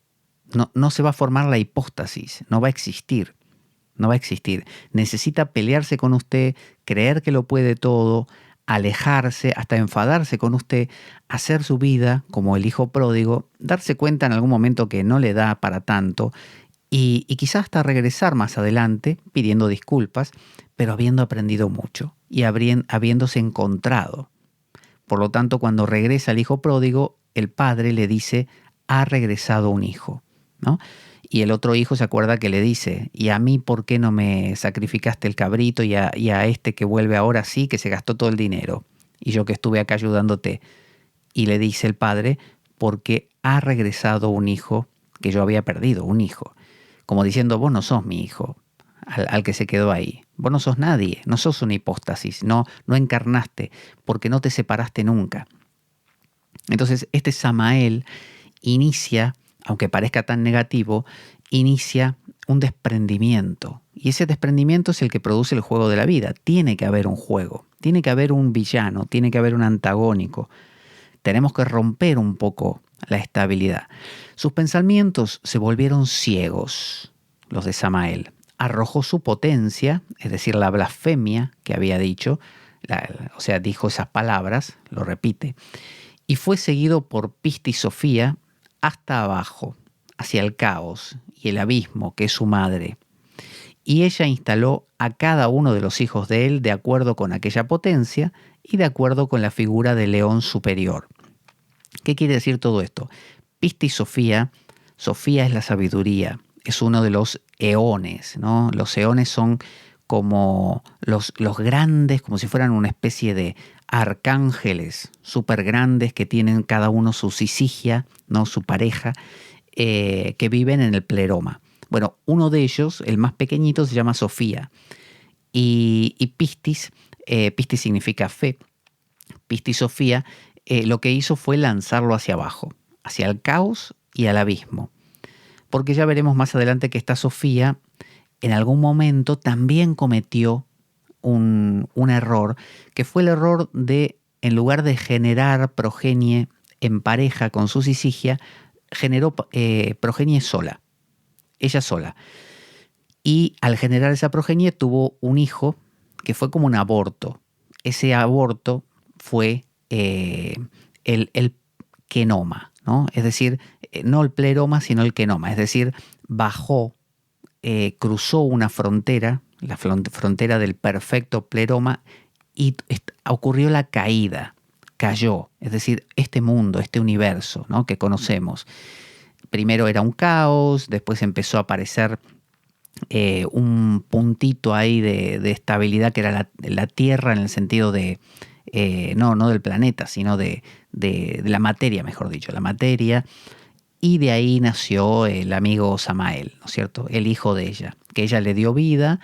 no se va a formar la hipóstasis, no va a existir. No va a existir. Necesita pelearse con usted, creer que lo puede todo, alejarse, hasta enfadarse con usted, hacer su vida como el hijo pródigo, darse cuenta en algún momento que no le da para tanto y quizás hasta regresar más adelante pidiendo disculpas, pero habiendo aprendido mucho y habiéndose encontrado. Por lo tanto, cuando regresa el hijo pródigo, el padre le dice, ha regresado un hijo, ¿no? Y el otro hijo se acuerda que le dice, ¿y a mí por qué no me sacrificaste el cabrito y a este que vuelve ahora sí, que se gastó todo el dinero? Y yo que estuve acá ayudándote. Y le dice el padre, porque ha regresado un hijo que yo había perdido, un hijo. Como diciendo, vos no sos mi hijo, al que se quedó ahí. Vos no sos nadie, no sos una hipóstasis, no encarnaste, porque no te separaste nunca. Entonces este Samael inicia, aunque parezca tan negativo, inicia un desprendimiento. Y ese desprendimiento es el que produce el juego de la vida. Tiene que haber un juego, tiene que haber un villano, tiene que haber un antagónico. Tenemos que romper un poco la estabilidad. Sus pensamientos se volvieron ciegos, los de Samael. Arrojó su potencia, es decir, la blasfemia que había dicho, o sea, dijo esas palabras, lo repite, y fue seguido por Pista y Sofía hasta abajo, hacia el caos y el abismo que es su madre. Y ella instaló a cada uno de los hijos de él de acuerdo con aquella potencia y de acuerdo con la figura del león superior. ¿Qué quiere decir todo esto? Pista y Sofía es la sabiduría, es uno de los eones, ¿no? Los eones son como los grandes, como si fueran una especie de arcángeles súper grandes que tienen cada uno su sisigia, ¿no? Su pareja, que viven en el pleroma. Bueno, uno de ellos, el más pequeñito, se llama Sofía. Y Pistis, Pistis significa fe, Pista y Sofía, lo que hizo fue lanzarlo hacia abajo, hacia el caos y al abismo. Porque ya veremos más adelante que esta Sofía en algún momento también cometió un error, que fue el error de, en lugar de generar progenie en pareja con su Syzygia, generó progenie sola, ella sola. Y al generar esa progenie tuvo un hijo que fue como un aborto. Ese aborto fue el quenoma, ¿no? Es decir, no el pleroma, sino el quenoma. Es decir, bajó, cruzó una frontera, la frontera del perfecto pleroma, y ocurrió la caída, cayó. Es decir, este mundo, este universo, ¿no?, que conocemos. Primero era un caos, después empezó a aparecer un puntito ahí de estabilidad que era la Tierra, en el sentido de, no del planeta, sino de la materia, mejor dicho, la materia. Y de ahí nació el amigo Samael, ¿no es cierto?, el hijo de ella, que ella le dio vida,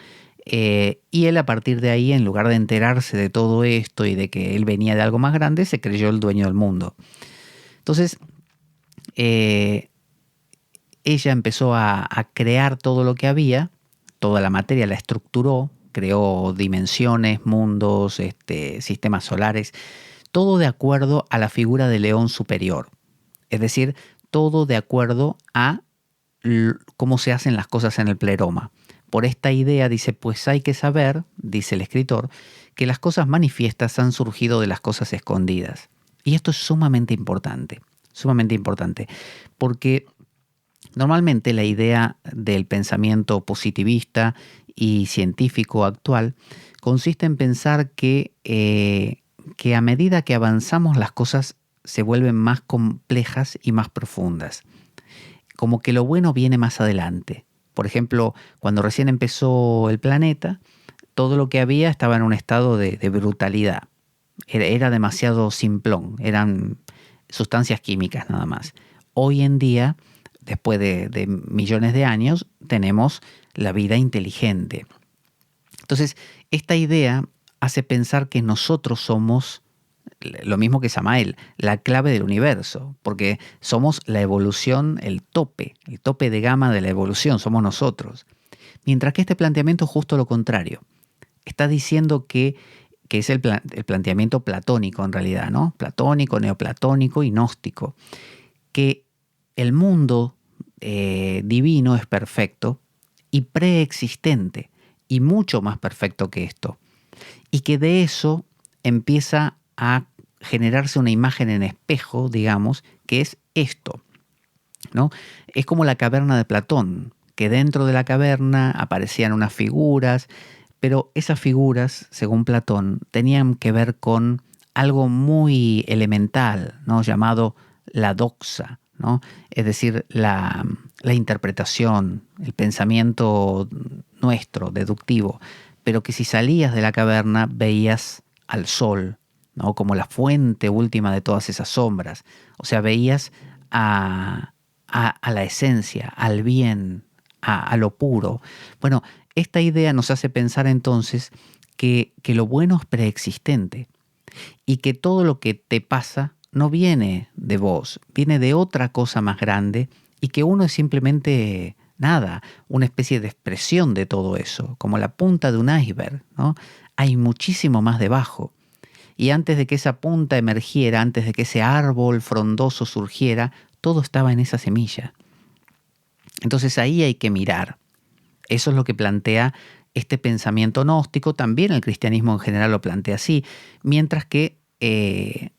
y él, a partir de ahí, en lugar de enterarse de todo esto y de que él venía de algo más grande, se creyó el dueño del mundo. Entonces, ella empezó a crear todo lo que había, toda la materia la estructuró, creó dimensiones, mundos, sistemas solares, todo de acuerdo a la figura del león superior. Es decir, todo de acuerdo a cómo se hacen las cosas en el pleroma. Por esta idea, dice, pues hay que saber, dice el escritor, que las cosas manifiestas han surgido de las cosas escondidas. Y esto es sumamente importante, porque normalmente la idea del pensamiento positivista y científico actual consiste en pensar que a medida que avanzamos las cosas se vuelven más complejas y más profundas. Como que lo bueno viene más adelante. Por ejemplo, cuando recién empezó el planeta, todo lo que había estaba en un estado de brutalidad. Era demasiado simplón, eran sustancias químicas nada más. Hoy en día, después de millones de años, tenemos la vida inteligente. Entonces, esta idea hace pensar que nosotros somos, lo mismo que Samael, la clave del universo, porque somos la evolución, el tope de gama de la evolución, somos nosotros. Mientras que este planteamiento es justo lo contrario. Está diciendo que es el planteamiento platónico en realidad, ¿no? Platónico, neoplatónico y gnóstico. Que el mundo divino es perfecto y preexistente, y mucho más perfecto que esto. Y que de eso empieza a generarse una imagen en espejo, digamos, que es esto, ¿no? Es como la caverna de Platón, que dentro de la caverna aparecían unas figuras, pero esas figuras, según Platón, tenían que ver con algo muy elemental, ¿no?, llamado la doxa, ¿no? Es decir, la interpretación, el pensamiento nuestro, deductivo, pero que si salías de la caverna veías al sol, ¿no?, como la fuente última de todas esas sombras. O sea, veías a la esencia, al bien, a lo puro. Bueno, esta idea nos hace pensar entonces que lo bueno es preexistente y que todo lo que te pasa no viene de vos, viene de otra cosa más grande, y que uno es simplemente nada, una especie de expresión de todo eso, como la punta de un iceberg, ¿no? Hay muchísimo más debajo. Y antes de que esa punta emergiera, antes de que ese árbol frondoso surgiera, todo estaba en esa semilla. Entonces ahí hay que mirar. Eso es lo que plantea este pensamiento gnóstico. También el cristianismo en general lo plantea así, mientras que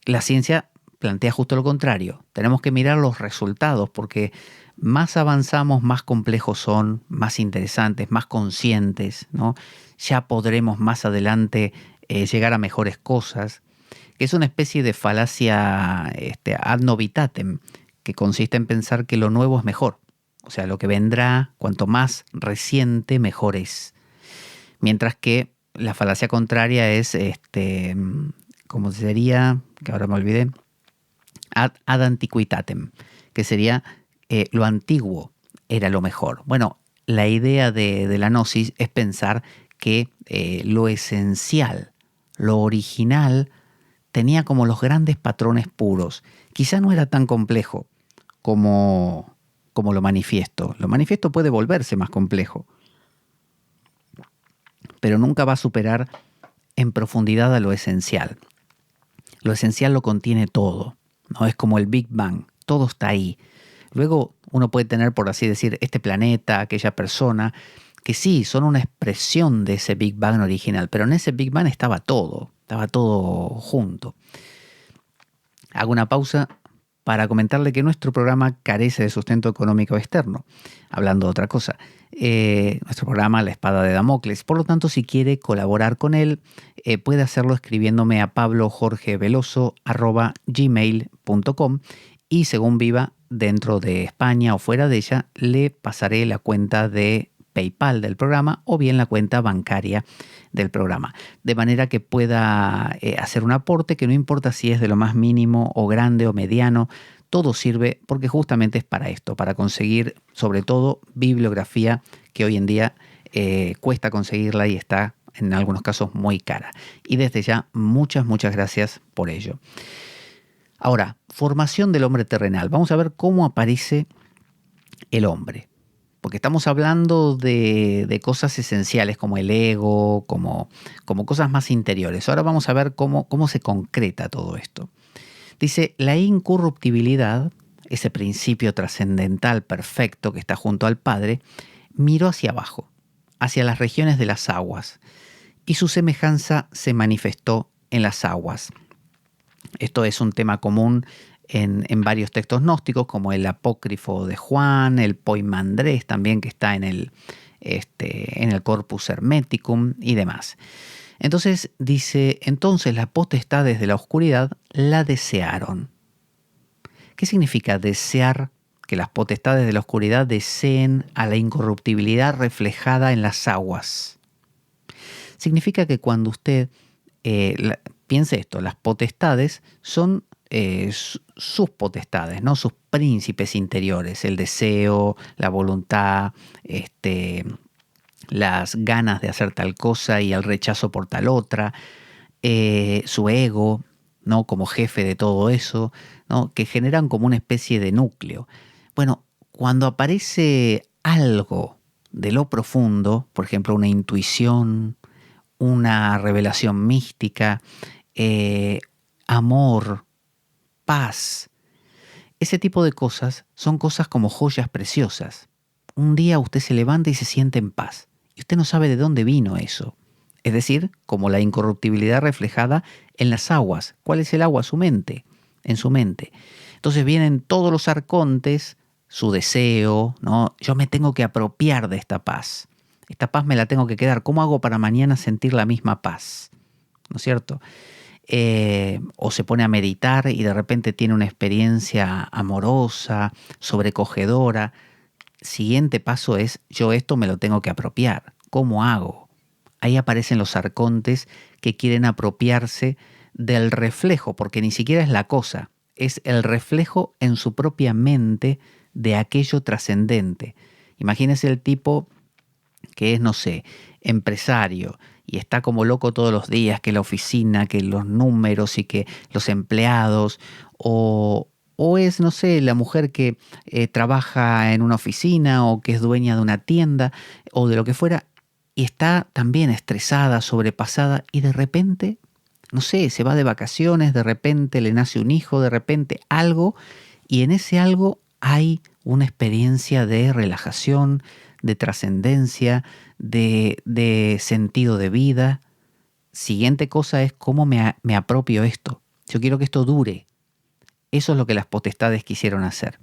la ciencia plantea justo lo contrario. Tenemos que mirar los resultados, porque más avanzamos, más complejos son, más interesantes, más conscientes, ¿no? Ya podremos más adelante llegar a mejores cosas, que es una especie de falacia ad novitatem, que consiste en pensar que lo nuevo es mejor. O sea, lo que vendrá, cuanto más reciente, mejor es. Mientras que la falacia contraria es, ¿cómo sería? Que ahora me olvidé. Ad antiquitatem, que sería lo antiguo era lo mejor. Bueno, la idea de la gnosis es pensar que lo esencial, lo original, tenía como los grandes patrones puros. Quizá no era tan complejo como lo manifiesto. Lo manifiesto puede volverse más complejo, pero nunca va a superar en profundidad a lo esencial. Lo esencial lo contiene todo, ¿no? Es como el Big Bang, todo está ahí. Luego uno puede tener, por así decir, este planeta, aquella persona, que sí, son una expresión de ese Big Bang original, pero en ese Big Bang estaba todo junto. Hago una pausa para comentarle que nuestro programa carece de sustento económico externo. Hablando de otra cosa, nuestro programa La Espada de Damocles. Por lo tanto, si quiere colaborar con él, puede hacerlo escribiéndome a pablojorgeveloso@gmail.com y según viva dentro de España o fuera de ella, le pasaré la cuenta de PayPal del programa o bien la cuenta bancaria del programa, de manera que pueda hacer un aporte que no importa si es de lo más mínimo o grande o mediano, todo sirve porque justamente es para esto, para conseguir sobre todo bibliografía que hoy en día cuesta conseguirla y está en algunos casos muy cara. Y desde ya muchas gracias por ello. Ahora, formación del hombre terrenal. Vamos a ver cómo aparece el hombre. Porque estamos hablando de cosas esenciales como el ego, como cosas más interiores. Ahora vamos a ver cómo se concreta todo esto. Dice, la incorruptibilidad, ese principio trascendental perfecto que está junto al Padre, miró hacia abajo, hacia las regiones de las aguas, y su semejanza se manifestó en las aguas. Esto es un tema común en varios textos gnósticos, como el apócrifo de Juan, el Poimandrés también, que está en el Corpus Hermeticum y demás. Entonces dice, entonces las potestades de la oscuridad la desearon. ¿Qué significa desear? Que las potestades de la oscuridad deseen a la incorruptibilidad reflejada en las aguas. Significa que cuando usted piense esto, las potestades son sus potestades, ¿no? Sus príncipes interiores, el deseo, la voluntad, las ganas de hacer tal cosa y el rechazo por tal otra, su ego, ¿no? Como jefe de todo eso, ¿no? Que generan como una especie de núcleo. Bueno, cuando aparece algo de lo profundo, por ejemplo, una intuición, una revelación mística, amor, paz. Ese tipo de cosas son cosas como joyas preciosas. Un día usted se levanta y se siente en paz. Y usted no sabe de dónde vino eso. Es decir, como la incorruptibilidad reflejada en las aguas. ¿Cuál es el agua? Su mente. En su mente. Entonces vienen todos los arcontes, su deseo, ¿no? Yo me tengo que apropiar de esta paz. Esta paz me la tengo que quedar. ¿Cómo hago para mañana sentir la misma paz? ¿No es cierto? O se pone a meditar y de repente tiene una experiencia amorosa, sobrecogedora. Siguiente paso es, yo esto me lo tengo que apropiar. ¿Cómo hago? Ahí aparecen los arcontes que quieren apropiarse del reflejo, porque ni siquiera es la cosa, es el reflejo en su propia mente de aquello trascendente. Imagínese el tipo que es, no sé, empresario y está como loco todos los días, que la oficina, que los números y que los empleados, o es, no sé, la mujer que trabaja en una oficina o que es dueña de una tienda o de lo que fuera, y está también estresada, sobrepasada, y de repente, no sé, se va de vacaciones, de repente le nace un hijo, de repente algo, y en ese algo hay una experiencia de relajación, de trascendencia, de sentido de vida. Siguiente cosa es cómo me apropio esto. Yo quiero que esto dure. Eso es lo que las potestades quisieron hacer.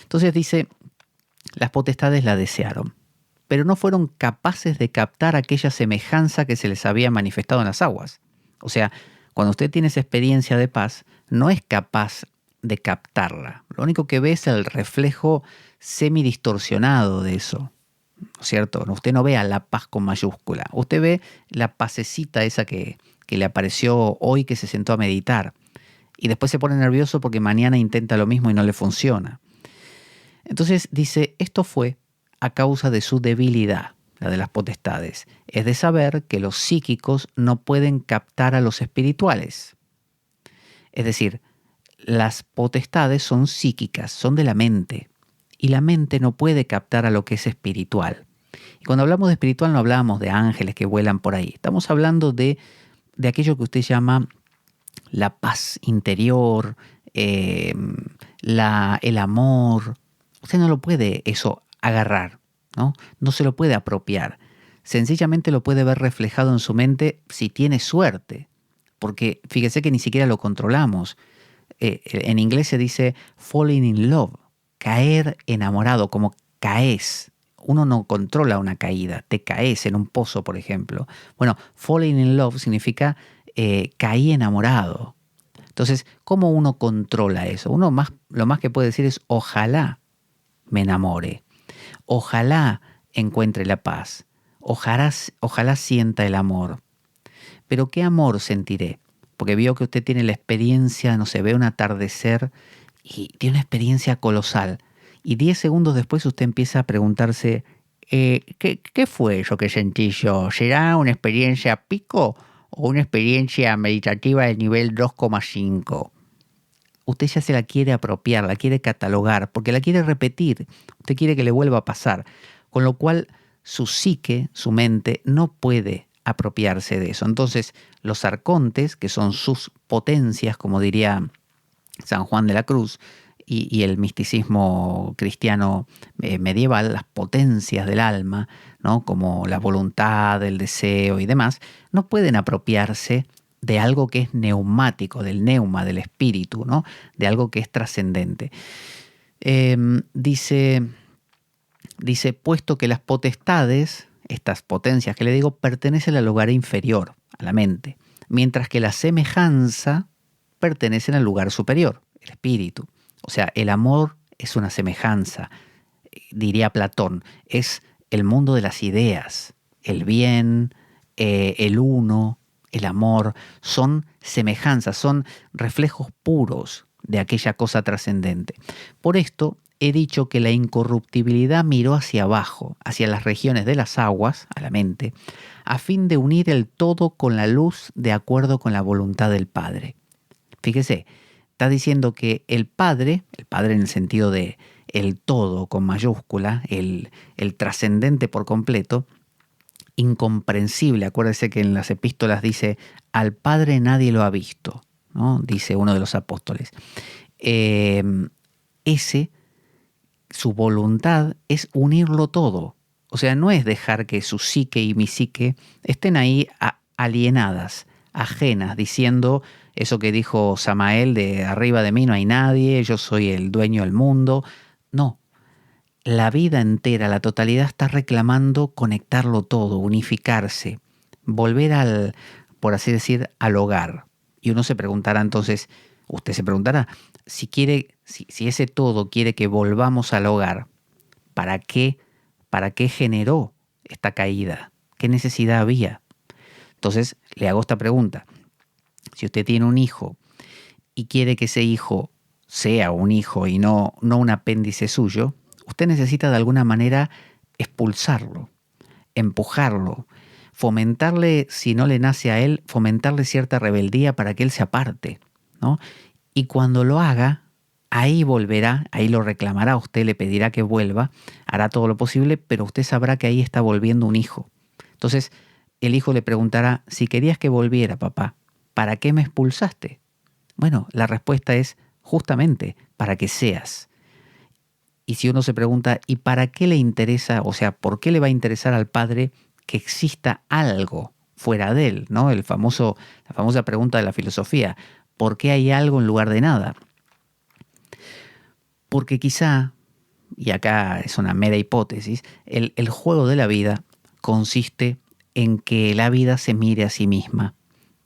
Entonces dice, las potestades la desearon, pero no fueron capaces de captar aquella semejanza que se les había manifestado en las aguas. O sea, cuando usted tiene esa experiencia de paz, no es capaz de captarla. Lo único que ve es el reflejo semidistorsionado de eso, ¿no es cierto? Usted no ve a la paz con mayúscula. Usted ve la pacecita esa que le apareció hoy que se sentó a meditar. Y después se pone nervioso porque mañana intenta lo mismo y no le funciona. Entonces dice, esto fue a causa de su debilidad, la de las potestades. Es de saber que los psíquicos no pueden captar a los espirituales. Es decir, las potestades son psíquicas, son de la mente. Y la mente no puede captar a lo que es espiritual. Y cuando hablamos de espiritual no hablamos de ángeles que vuelan por ahí. Estamos hablando de de aquello que usted llama la paz interior, el amor. Usted no lo puede eso agarrar, ¿no? No se lo puede apropiar. Sencillamente lo puede ver reflejado en su mente si tiene suerte. Porque fíjese que ni siquiera lo controlamos. En inglés se dice falling in love, caer enamorado, como caes. Uno no controla una caída, te caes en un pozo, por ejemplo. Bueno, falling in love significa caí enamorado. Entonces, ¿cómo uno controla eso? Lo más que puede decir es ojalá me enamore, ojalá encuentre la paz, ojalá sienta el amor. Pero ¿qué amor sentiré? Porque vio que usted tiene la experiencia, no sé, ve un atardecer y tiene una experiencia colosal. Y 10 segundos después usted empieza a preguntarse, ¿qué fue eso que sentí yo? ¿Será una experiencia pico o una experiencia meditativa del nivel 2,5? Usted ya se la quiere apropiar, la quiere catalogar, porque la quiere repetir. Usted quiere que le vuelva a pasar. Con lo cual su psique, su mente, no puede apropiarse de eso. Entonces, los arcontes, que son sus potencias, como diría San Juan de la Cruz, y el misticismo cristiano medieval, las potencias del alma, ¿no? Como la voluntad, el deseo y demás, no pueden apropiarse de algo que es neumático, del neuma, del espíritu, ¿no? De algo que es trascendente. Dice, puesto que las potestades, estas potencias que le digo, pertenecen al lugar inferior, a la mente, mientras que la semejanza pertenece al lugar superior, el espíritu. O sea, el amor es una semejanza, diría Platón, es el mundo de las ideas, el bien, el uno, el amor, son semejanzas, son reflejos puros de aquella cosa trascendente. Por esto he dicho que la incorruptibilidad miró hacia abajo, hacia las regiones de las aguas, a la mente, a fin de unir el todo con la luz de acuerdo con la voluntad del Padre. Fíjese, está diciendo que el Padre en el sentido de el todo con mayúscula, el trascendente por completo, incomprensible. Acuérdese que en las epístolas dice, al Padre nadie lo ha visto, ¿no? Dice uno de los apóstoles. Su voluntad es unirlo todo. O sea, no es dejar que su psique y mi psique estén ahí alienadas, ajenas, diciendo eso que dijo Samael de arriba de mí no hay nadie, yo soy el dueño del mundo. No, la vida entera, la totalidad está reclamando conectarlo todo, unificarse, volver por así decir, al hogar. Y uno se preguntará entonces, usted se preguntará, si ese todo quiere que volvamos al hogar, ¿para qué generó esta caída? ¿Qué necesidad había? Entonces le hago esta pregunta. Si usted tiene un hijo y quiere que ese hijo sea un hijo y no un apéndice suyo, usted necesita de alguna manera expulsarlo, empujarlo, fomentarle, si no le nace a él, fomentarle cierta rebeldía para que él se aparte, ¿no? Y cuando lo haga, ahí volverá, ahí lo reclamará, usted le pedirá que vuelva, hará todo lo posible, pero usted sabrá que ahí está volviendo un hijo. Entonces, el hijo le preguntará, si querías que volviera, papá, ¿para qué me expulsaste? Bueno, la respuesta es justamente para que seas. Y si uno se pregunta, ¿y para qué le interesa? O sea, ¿por qué le va a interesar al padre que exista algo fuera de él? ¿No? La famosa pregunta de la filosofía, ¿por qué hay algo en lugar de nada? Porque quizá, y acá es una mera hipótesis, el juego de la vida consiste en que la vida se mire a sí misma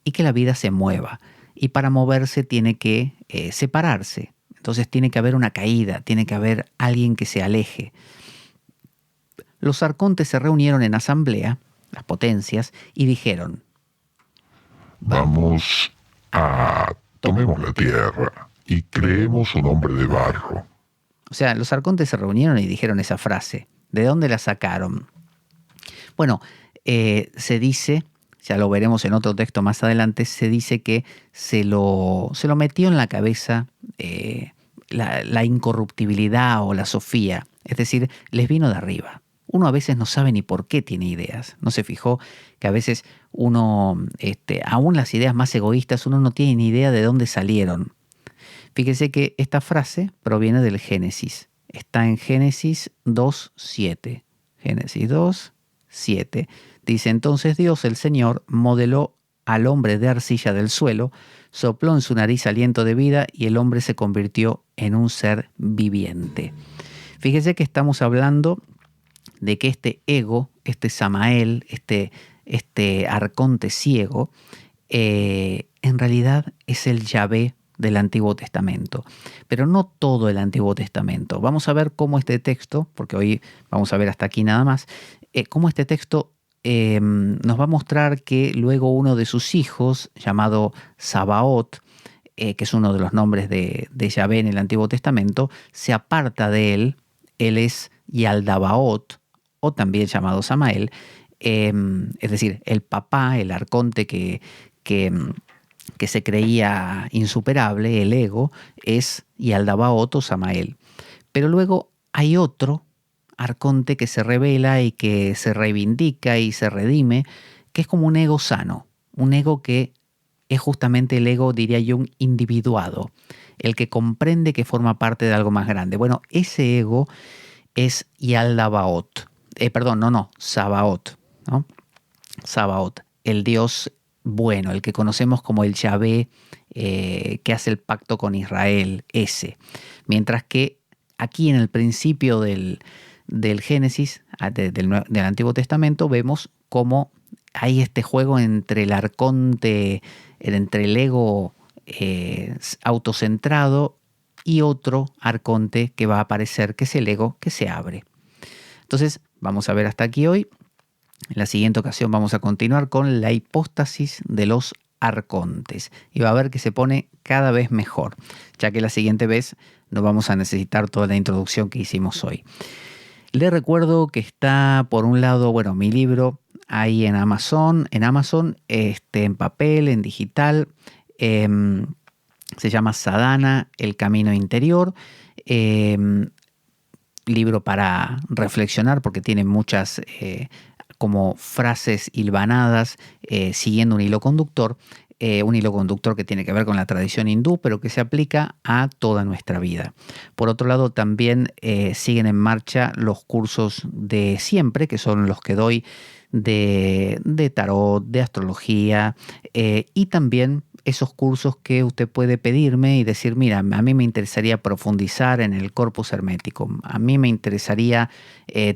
y que la vida se mueva. Y para moverse tiene que separarse. Entonces tiene que haber una caída, tiene que haber alguien que se aleje. Los arcontes se reunieron en asamblea, las potencias, y dijeron, tomemos la tierra y creemos un hombre de barro. O sea, los arcontes se reunieron y dijeron esa frase. ¿De dónde la sacaron? Bueno, se dice, ya lo veremos en otro texto más adelante, se dice que se lo metió en la cabeza la incorruptibilidad o la sofía. Es decir, les vino de arriba. uno a veces no sabe ni por qué tiene ideas. ¿No se fijó que a veces uno, aún las ideas más egoístas, uno no tiene ni idea de dónde salieron? Fíjese que esta frase proviene del Génesis. Está en Génesis 2:7. Génesis 2:7. Dice: entonces Dios, el Señor, modeló al hombre de arcilla del suelo, sopló en su nariz aliento de vida y el hombre se convirtió en un ser viviente. Fíjese que estamos hablando de que este ego, este Samael, este arconte ciego, en realidad es el Yahvé del Antiguo Testamento, pero no todo el Antiguo Testamento. Vamos a ver cómo este texto, porque hoy vamos a ver hasta aquí nada más, cómo este texto nos va a mostrar que luego uno de sus hijos, llamado Sabaoth, que es uno de los nombres de Yahvé en el Antiguo Testamento, se aparta de él. Él es Yaldabaoth, o también llamado Samael, es decir, el papá, el arconte que se creía insuperable, el ego, es Yaldabaoth o Samael. Pero luego hay otro arconte que se revela y que se reivindica y se redime, que es como un ego sano, un ego que es justamente el ego, diría yo, un individuado, el que comprende que forma parte de algo más grande. Bueno, ese ego es Yaldabaoth, Sabaoth, ¿no? Sabaoth, el Dios bueno, el que conocemos como el Yahvé, que hace el pacto con Israel, ese. Mientras que aquí en el principio del Génesis, del Antiguo Testamento, vemos cómo hay este juego entre el arconte, entre el ego autocentrado y otro arconte que va a aparecer, que es el ego que se abre. Entonces, vamos a ver hasta aquí hoy. En la siguiente ocasión vamos a continuar con la hipóstasis de los arcontes. Y va a ver que se pone cada vez mejor, ya que la siguiente vez no vamos a necesitar toda la introducción que hicimos hoy. Le recuerdo que está, por un lado, mi libro ahí en Amazon, en papel, en digital. Se llama Sadhana, el camino interior. Libro para reflexionar porque tiene muchas como frases hilvanadas siguiendo un hilo conductor que tiene que ver con la tradición hindú, pero que se aplica a toda nuestra vida. Por otro lado, también siguen en marcha los cursos de siempre, que son los que doy de tarot, de astrología, y también esos cursos que usted puede pedirme y decir: mira, a mí me interesaría profundizar en el corpus hermético, a mí me interesaría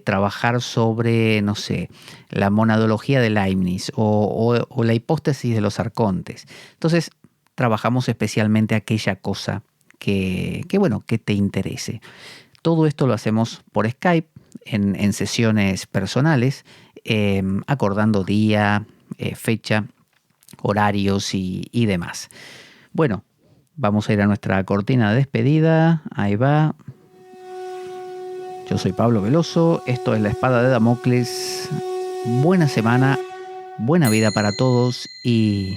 trabajar sobre, no sé, la monadología de Leibniz o la hipóstasis de los arcontes. Entonces, trabajamos especialmente aquella cosa que te interese. Todo esto lo hacemos por Skype, en sesiones personales, acordando día, fecha, horarios y demás. Bueno, vamos a ir a nuestra cortina de despedida. Ahí va. Yo soy Pablo Veloso. Esto es La Espada de Damocles. Buena semana, buena vida para todos y...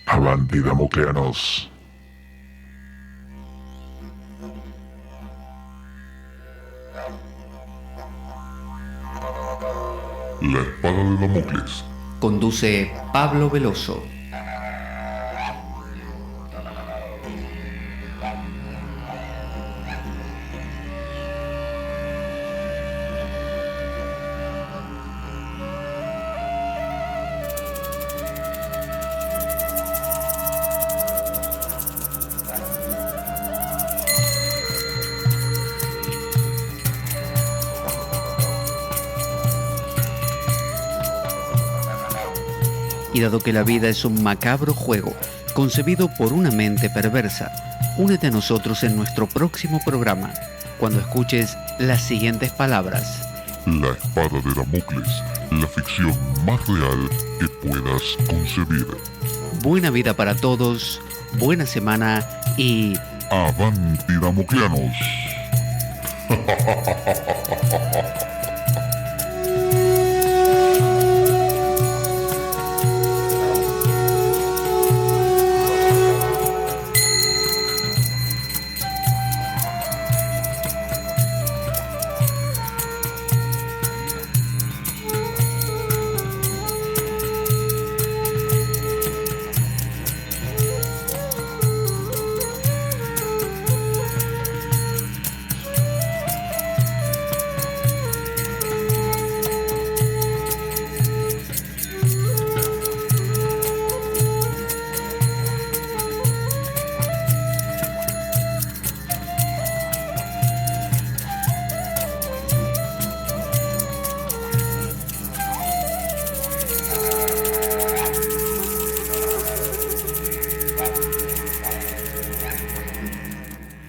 Avanti, damocleanos. La Espada de Damocles. Conduce Pablo Veloso. Y dado que la vida es un macabro juego concebido por una mente perversa, únete a nosotros en nuestro próximo programa, cuando escuches las siguientes palabras. La Espada de Damocles, la ficción más real que puedas concebir. Buena vida para todos, buena semana y... Avanti, damocleanos.